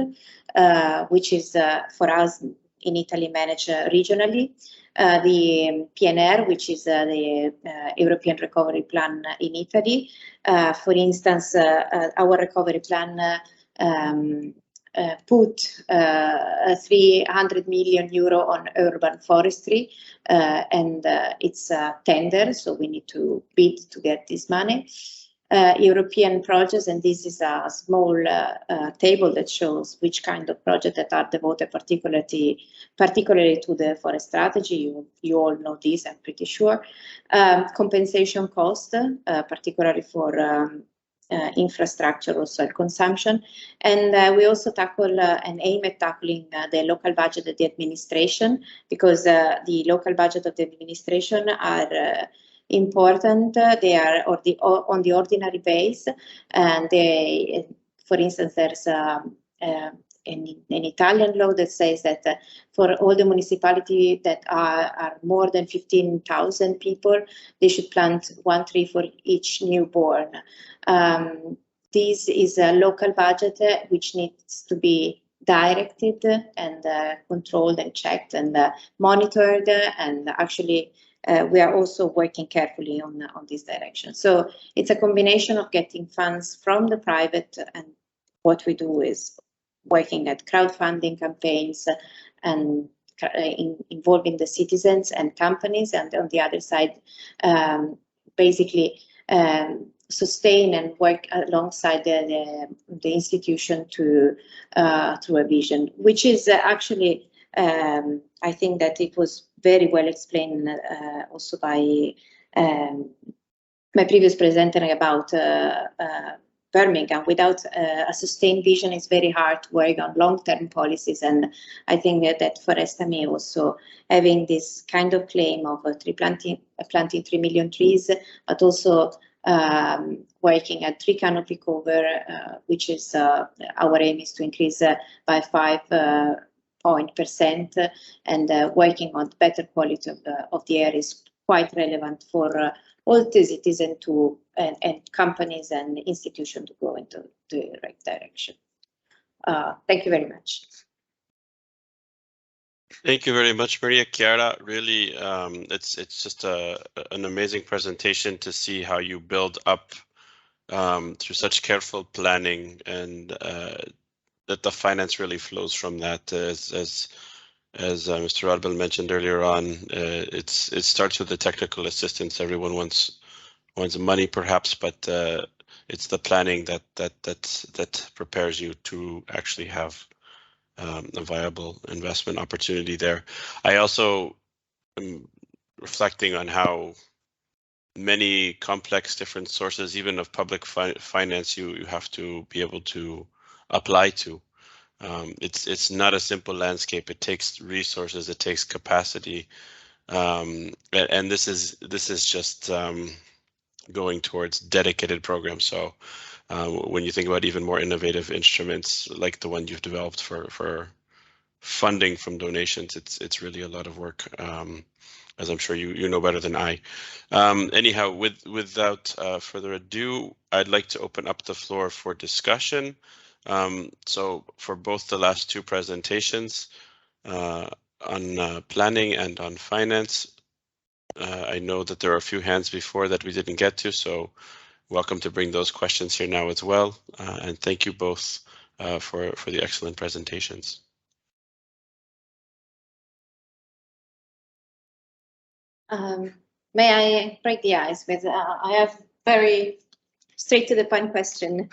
which is for us in Italy managed regionally. The PNR, which is the European Recovery Plan in Italy. For instance, our recovery plan put 300 million euro on urban forestry, and it's a tender, so we need to bid to get this money. European projects, and this is a small table that shows which kind of projects that are devoted particularly to the forest strategy. You all know this, I'm pretty sure. Compensation cost, particularly for infrastructure or soil consumption, and we also tackle and aim at tackling the local budget of the administration, because the local budget of the administration are important. They are on the ordinary base, and they, for instance, there's an Italian law that says that for all the municipalities that are more than 15,000 people, they should plant 1 tree for each newborn. This is a local budget which needs to be directed and controlled and checked and monitored, and actually we are also working carefully on this direction. So it's a combination of getting funds from the private, and what we do is working at crowdfunding campaigns and involving the citizens and companies, and on the other side, basically sustain and work alongside the institution to through a vision, which is actually I think that it was very well explained also by my previous presenter about Birmingham. Without a sustained vision, it's very hard to work on long-term policies, and I think that Forestry also having this kind of claim of planting 3 million trees, but also working at tree canopy cover, which is our aim is to increase by 5%, and working on better quality of the air is quite relevant for all the citizens and companies and institutions to go into the right direction. Thank you very much. Thank you very much, Maria Chiara. Really, it's just an amazing presentation to see how you build up through such careful planning, and that the finance really flows from that. As Mr. Roadblocks mentioned earlier on, it starts with the technical assistance. Everyone wants money, perhaps, but it's the planning that prepares you to actually have a viable investment opportunity there. I also am reflecting on how many complex different sources, even of public finance, you have to be able to apply to. It's not a simple landscape. It takes resources, it takes capacity, and this is just going towards dedicated programs. So when you think about even more innovative instruments like the one you've developed for funding from donations, it's really a lot of work, as I'm sure you know better than I. Anyhow, without further ado, I'd like to open up the floor for discussion. So for both the last two presentations on planning and on finance, I know that there are a few hands before that we didn't get to, so welcome to bring those questions here now as well. And thank you both for the excellent presentations. May I break the ice with, I have very straight to the point question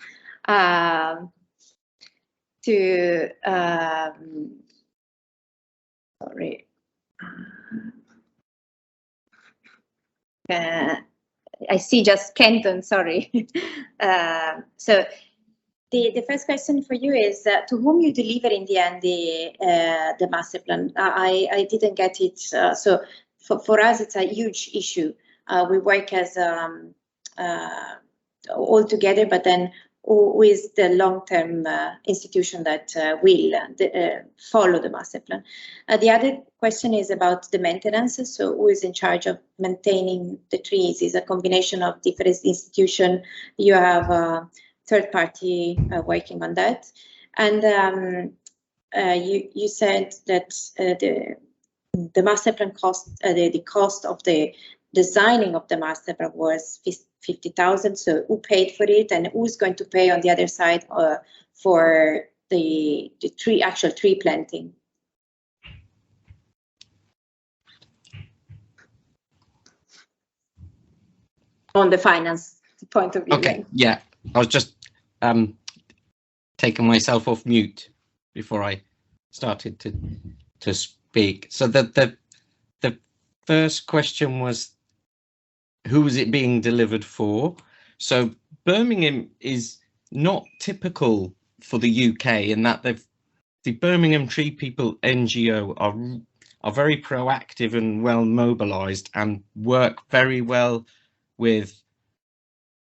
sorry. I see just Kenton, sorry. So the first question for you is to whom you deliver in the end the master plan. I didn't get it. So for us, it's a huge issue. We work as all together, but then who is the long-term institution that will follow the master plan? The other question is about the maintenance. So who is in charge of maintaining the trees? Is a combination of different institutions. You have a third party working on that. And you said that the master plan cost, the cost of the designing of the master plan was 50,000. So who paid for it, and who's going to pay on the other side for the actual tree planting? On the finance point of view. Okay, yeah, I was just taking myself off mute before I started to speak. So the first question was, who is it being delivered for? So Birmingham is not typical for the UK in that the Birmingham Tree People NGO are very proactive and well mobilised and work very well with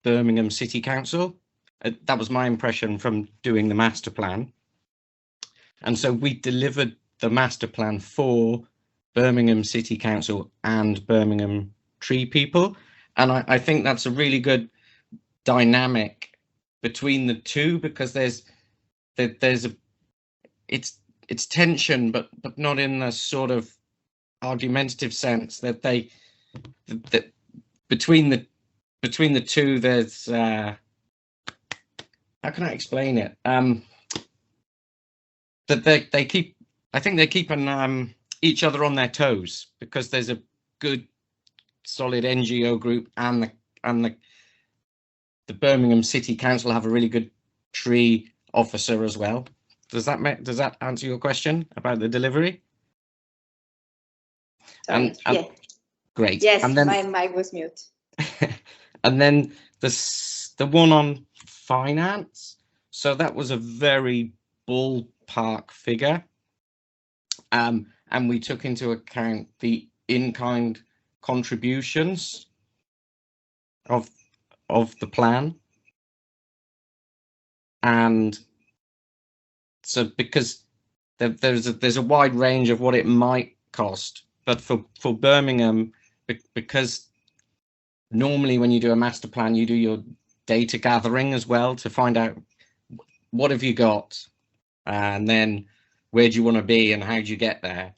Birmingham City Council. That was my impression from doing the master plan. And so we delivered the master plan for Birmingham City Council and Birmingham Tree People. And I think that's a really good dynamic between the two, because there's it's tension, but not in the sort of argumentative sense that between the two there's how can I explain it? That they keep, I think they're keeping each other on their toes, because there's a good solid NGO group and the Birmingham City Council have a really good tree officer as well. Does that answer your question about the delivery? Sorry, yeah. Great. Yes, and then, my mic was mute. And then the one on finance. So that was a very ballpark figure. And we took into account the in-kind contributions of the plan. And so because there's a wide range of what it might cost, but for Birmingham, because normally when you do a master plan, you do your data gathering as well to find out what have you got, and then where do you want to be and how do you get there.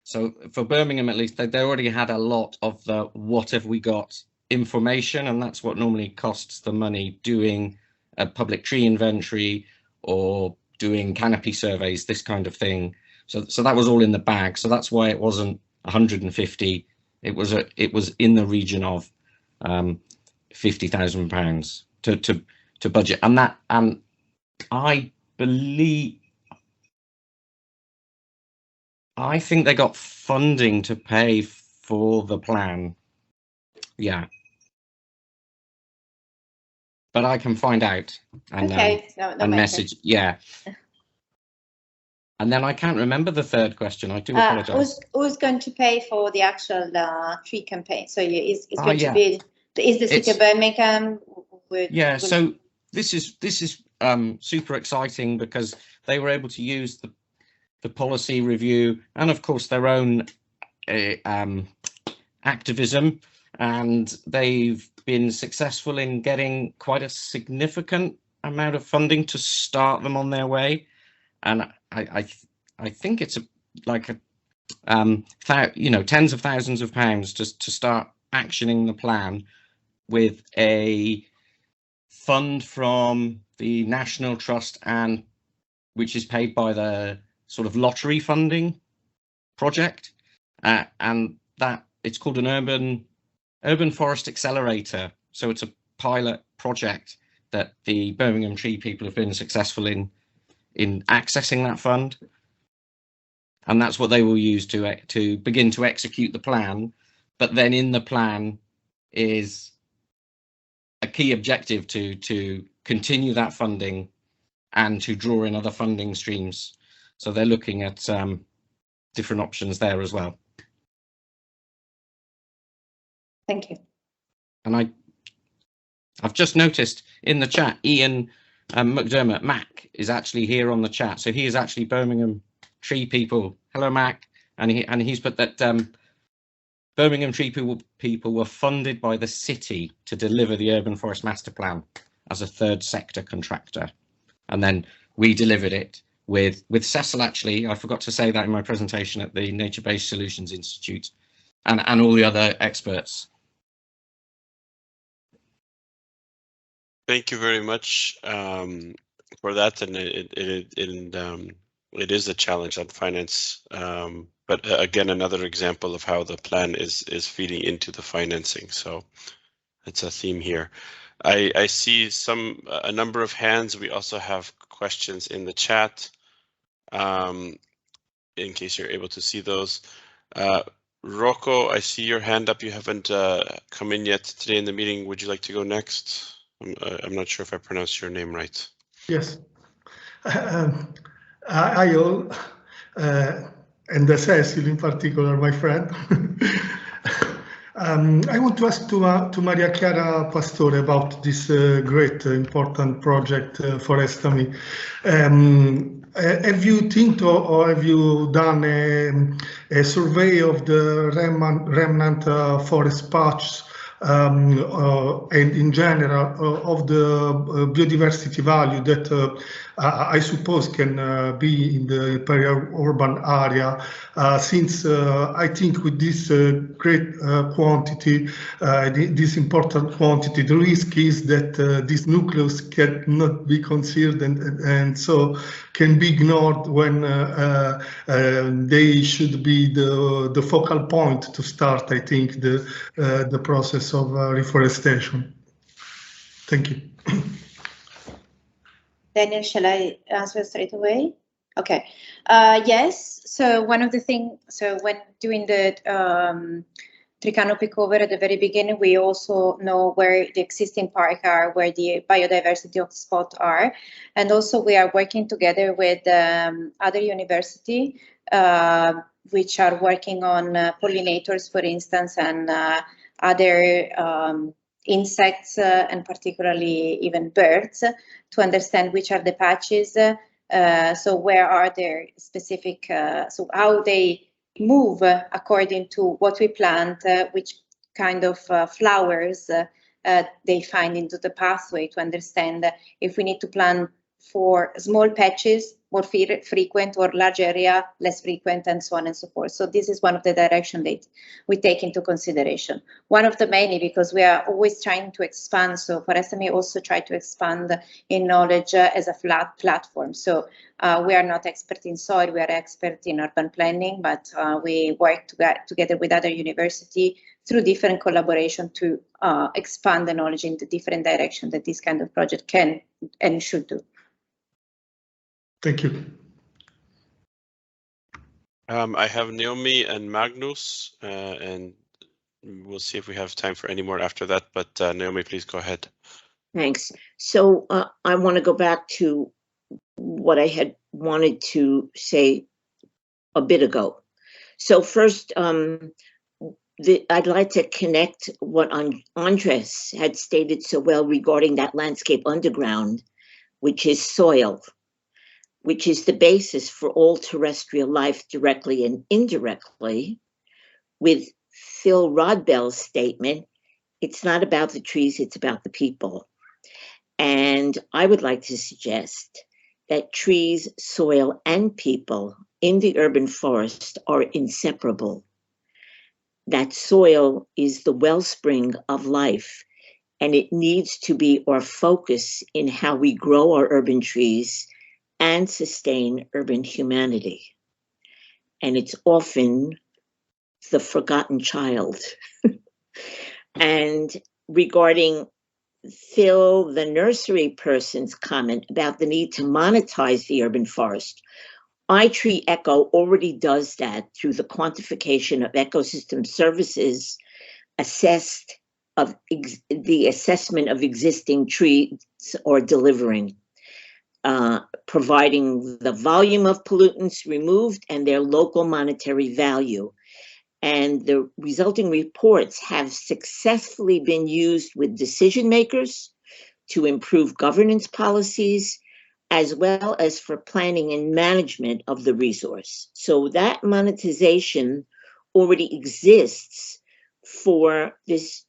So for Birmingham, at least, they already had a lot of the what have we got information, and that's what normally costs the money doing a public tree inventory or doing canopy surveys, this kind of thing. So that was all in the bag. So that's why it wasn't 150. It was in the region of £50,000 to budget, and I believe, I think they got funding to pay for the plan. Yeah. But I can find out and, Okay, no and matter. message. Yeah. And then I can't remember the third question. I do apologize. Who's going to pay for the actual tree campaign? So it's going yeah. to be, is the city of Birmingham? So this is super exciting because they were able to use the policy review and of course their own activism, and they've been successful in getting quite a significant amount of funding to start them on their way. And I think it's tens of thousands of pounds just to start actioning the plan, with a fund from the National Trust, and which is paid by the sort of lottery funding project, and that it's called an urban forest accelerator. So it's a pilot project that the Birmingham Tree people have been successful in accessing that fund, and that's what they will use to begin to execute the plan. But then in the plan is a key objective to continue that funding and to draw in other funding streams. So they're looking at different options there as well. Thank you. And I've just noticed in the chat, Ian McDermott, Mac, is actually here on the chat. So he is actually Birmingham Tree people. Hello, Mac. And he's put that Birmingham Tree people were funded by the city to deliver the Urban Forest Master Plan as a third sector contractor. And then we delivered it with Cecil, actually. I forgot to say that in my presentation at the Nature-Based Solutions Institute, and all the other experts. Thank you very much for that, and it is a challenge on finance, but again, another example of how the plan is feeding into the financing. So it's a theme here. I see a number of hands. We also have questions in the chat, in case you're able to see those. Rocco, I see your hand up. You haven't come in yet today in the meeting. Would you like to go next? I'm not sure if I pronounced your name right. Yes. I all, and Cecil in particular, my friend. I want to ask to Maria Chiara Pastore about this great important project, Forestry. Have you think or have you done a survey of the remnant forest patch and in general of the biodiversity value that I suppose can be in the peri-urban area, since I think with this great quantity, this important quantity, the risk is that this nucleus cannot be considered and so can be ignored when they should be the focal point to start, I think, the process of reforestation. Thank you. Daniel, shall I answer straight away? Okay. Yes. So one of the things, so when doing the tree canopy cover at the very beginning, we also know where the existing park are, where the biodiversity hotspots are. And also we are working together with other university, which are working on pollinators, for instance, and other insects and particularly even birds, to understand which are the patches, so where are their specific, so how they move according to what we plant, which kind of flowers they find into the pathway, to understand if we need to plant for small patches, more frequent, or large area, less frequent, and so on and so forth. So this is one of the directions that we take into consideration. One of the many, because we are always trying to expand. So Forestry also try to expand in knowledge as a flat platform. So we are not expert in soil, we are expert in urban planning, but we work together with other universities through different collaboration to expand the knowledge in the different direction that this kind of project can and should do. Thank you. I have Naomi and Magnus, and we'll see if we have time for any more after that, but Naomi, please go ahead. Thanks. So I want to go back to what I had wanted to say a bit ago. So first, I'd like to connect what Andres had stated so well regarding that landscape underground, which is soil, which is the basis for all terrestrial life directly and indirectly, with Phil Rodbell's statement, it's not about the trees, it's about the people. And I would like to suggest that trees, soil, and people in the urban forest are inseparable. That soil is the wellspring of life, and it needs to be our focus in how we grow our urban trees and sustain urban humanity. And it's often the forgotten child. And regarding Phil, the nursery person's comment about the need to monetize the urban forest, iTree Echo already does that through the quantification of ecosystem services assessed of the assessment of existing trees or delivering, providing the volume of pollutants removed and their local monetary value. And the resulting reports have successfully been used with decision makers to improve governance policies, as well as for planning and management of the resource. So that monetization already exists for this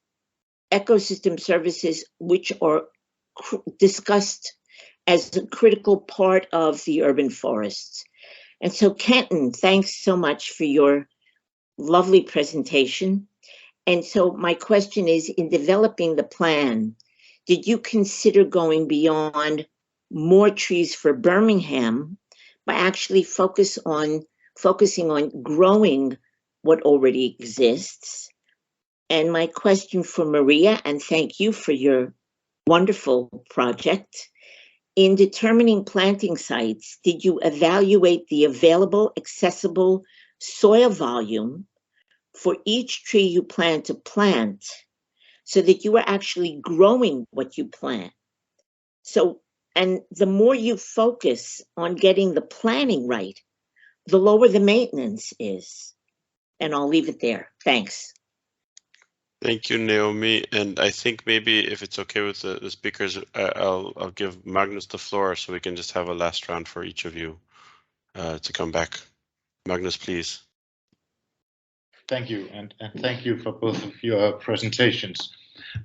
ecosystem services, which are discussed as a critical part of the urban forests. And so Kenton, thanks so much for your lovely presentation. And so my question is, in developing the plan, did you consider going beyond more trees for Birmingham by actually focusing on growing what already exists? And my question for Maria, and thank you for your wonderful project. In determining planting sites, did you evaluate the available accessible soil volume for each tree you plan to plant so that you are actually growing what you plant? So, and the more you focus on getting the planning right, the lower the maintenance is. And I'll leave it there. Thanks. Thank you, Naomi. And I think maybe if it's okay with the speakers, I'll give Magnus the floor so we can just have a last round for each of you to come back. Magnus, please. Thank you, and thank you for both of your presentations.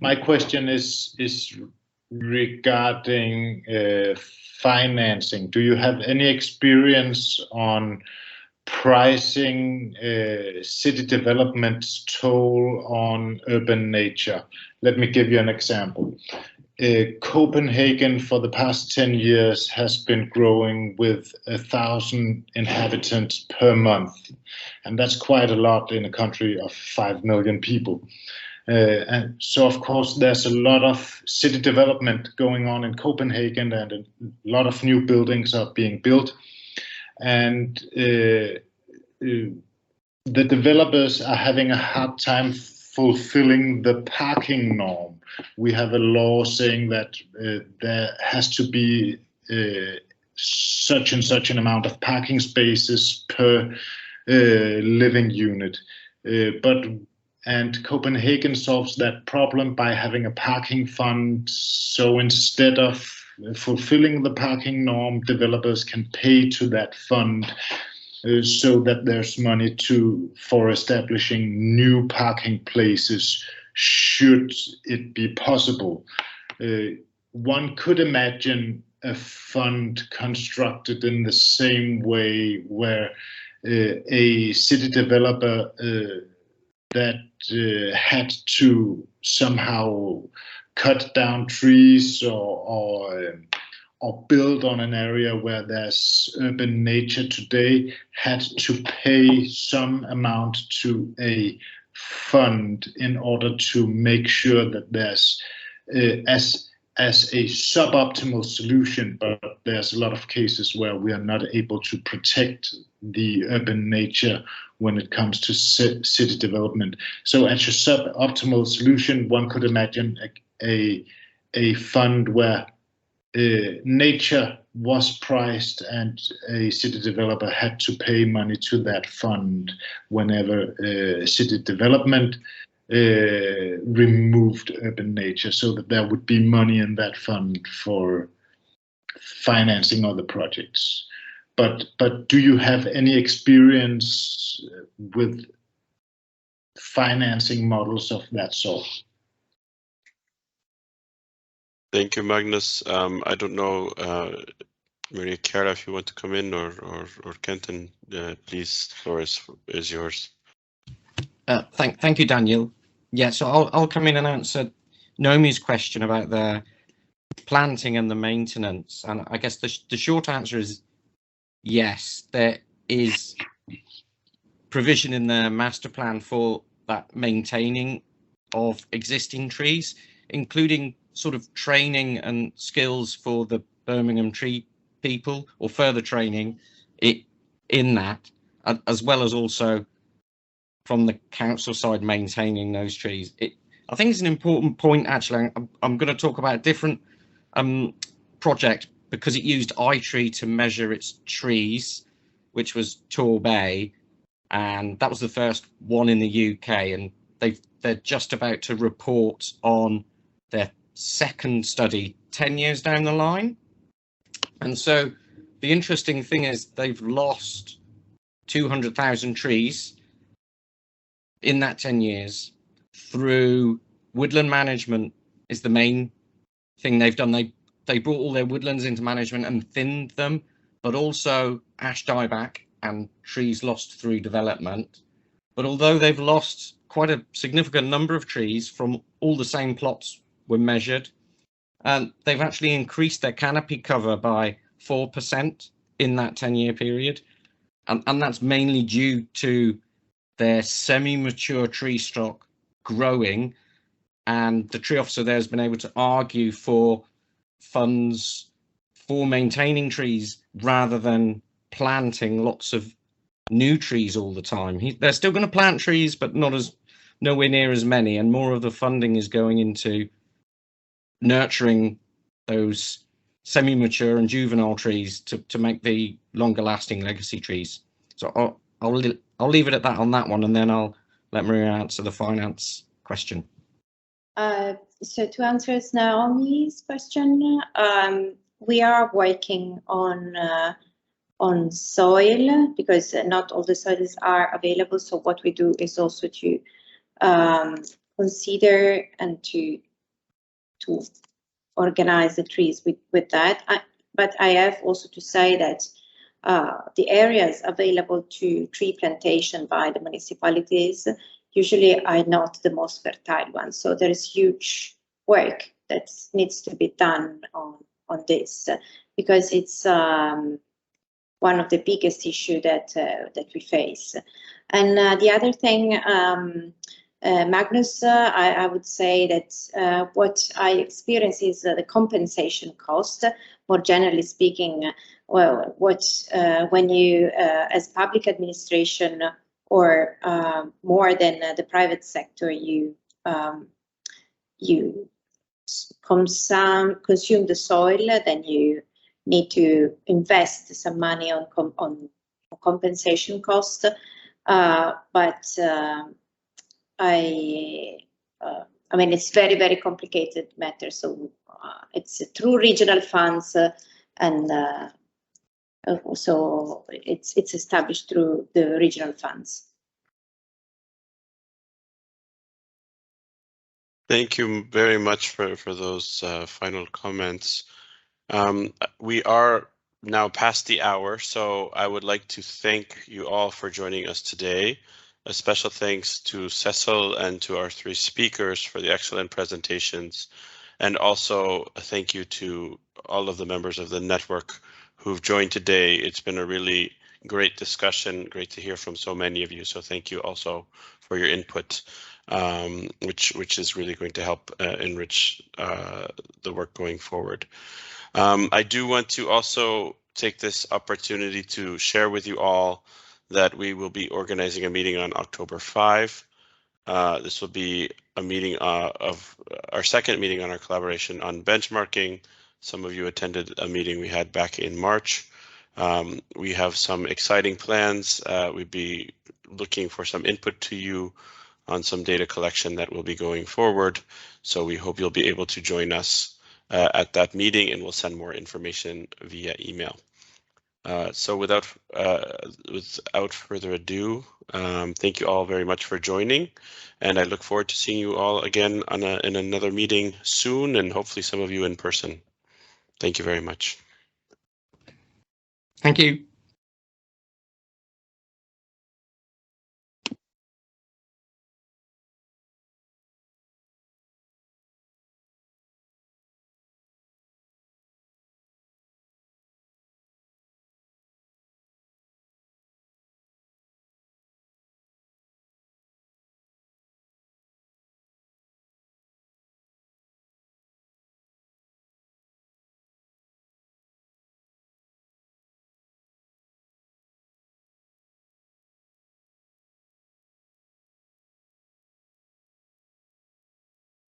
My question is regarding financing. Do you have any experience on pricing city development's toll on urban nature? Let me give you an example. Copenhagen for the past 10 years has been growing with 1,000 inhabitants per month. And that's quite a lot in a country of 5 million people. And so, of course, there's a lot of city development going on in Copenhagen, and a lot of new buildings are being built. And the developers are having a hard time fulfilling the parking norm. We have a law saying that there has to be such and such an amount of parking spaces per living unit. And Copenhagen solves that problem by having a parking fund. So instead of fulfilling the parking norm, developers can pay to that fund so that there's money for establishing new parking places, should it be possible. One could imagine a fund constructed in the same way, where a city developer that had to somehow cut down trees or build on an area where there's urban nature today had to pay some amount to a fund in order to make sure that there's as a suboptimal solution, but there's a lot of cases where we are not able to protect the urban nature when it comes to city development. So as a suboptimal solution, one could imagine a fund where nature was priced and a city developer had to pay money to that fund whenever city development removed urban nature, so that there would be money in that fund for financing other projects. But do you have any experience with financing models of that sort? Thank you, Magnus. I don't know, Maria Chiara, if you want to come in, or Kenton, please, the floor is yours. Thank you, Daniel. Yeah, so I'll come in and answer Nomi's question about the planting and the maintenance. And I guess the short answer is yes, there is provision in the master plan for that maintaining of existing trees, including sort of training and skills for the Birmingham tree people, or further training in that, as well as also from the council side maintaining those trees. I think it's an important point, actually. I'm going to talk about a different project because it used iTree to measure its trees, which was Torbay, and that was the first one in the UK, and they're just about to report on their second study 10 years down the line. And so the interesting thing is they've lost 200,000 trees in that 10 years through woodland management is the main thing they've done. They brought all their woodlands into management and thinned them, but also ash dieback and trees lost through development. But although they've lost quite a significant number of trees from all the same plots were measured, they've actually increased their canopy cover by 4% in that 10-year period. And that's mainly due to their semi-mature tree stock growing, and the tree officer there has been able to argue for funds for maintaining trees rather than planting lots of new trees all the time. They're still going to plant trees, but nowhere near as many, and more of the funding is going into nurturing those semi-mature and juvenile trees to make the longer lasting legacy trees. So I'll leave it at that on that one, and then I'll let Maria answer the finance question. So to answer Naomi's question, we are working on soil because not all the soils are available. So what we do is also to consider and to organize the trees with that. But I have also to say that the areas available to tree plantation by the municipalities usually are not the most fertile ones. So there is huge work that needs to be done on this because it's one of the biggest issues that we face. And the other thing, Magnus, I would say that what I experience is the compensation cost. More generally speaking, well, when you, as public administration or more than the private sector, you consume the soil, then you need to invest some money on compensation cost. But I mean, it's very, very complicated matter. So it's through regional funds and so it's established through the regional funds. Thank you very much for those final comments. We are now past the hour, so I would like to thank you all for joining us today. A special thanks to Cecil and to our three speakers for the excellent presentations, and also a thank you to all of the members of the network who've joined today. It's been a really great discussion, great to hear from so many of you, so thank you also your input, which is really going to help enrich the work going forward. I do want to also take this opportunity to share with you all that we will be organizing a meeting on October 5. This will be a meeting of our second meeting on our collaboration on benchmarking. Some of you attended a meeting we had back in March. We have some exciting plans. We'd be looking for some input to you on some data collection that will be going forward. So we hope you'll be able to join us at that meeting, and we'll send more information via email. So without further ado, thank you all very much for joining, and I look forward to seeing you all again in another meeting soon, and hopefully some of you in person. Thank you very much. Thank you.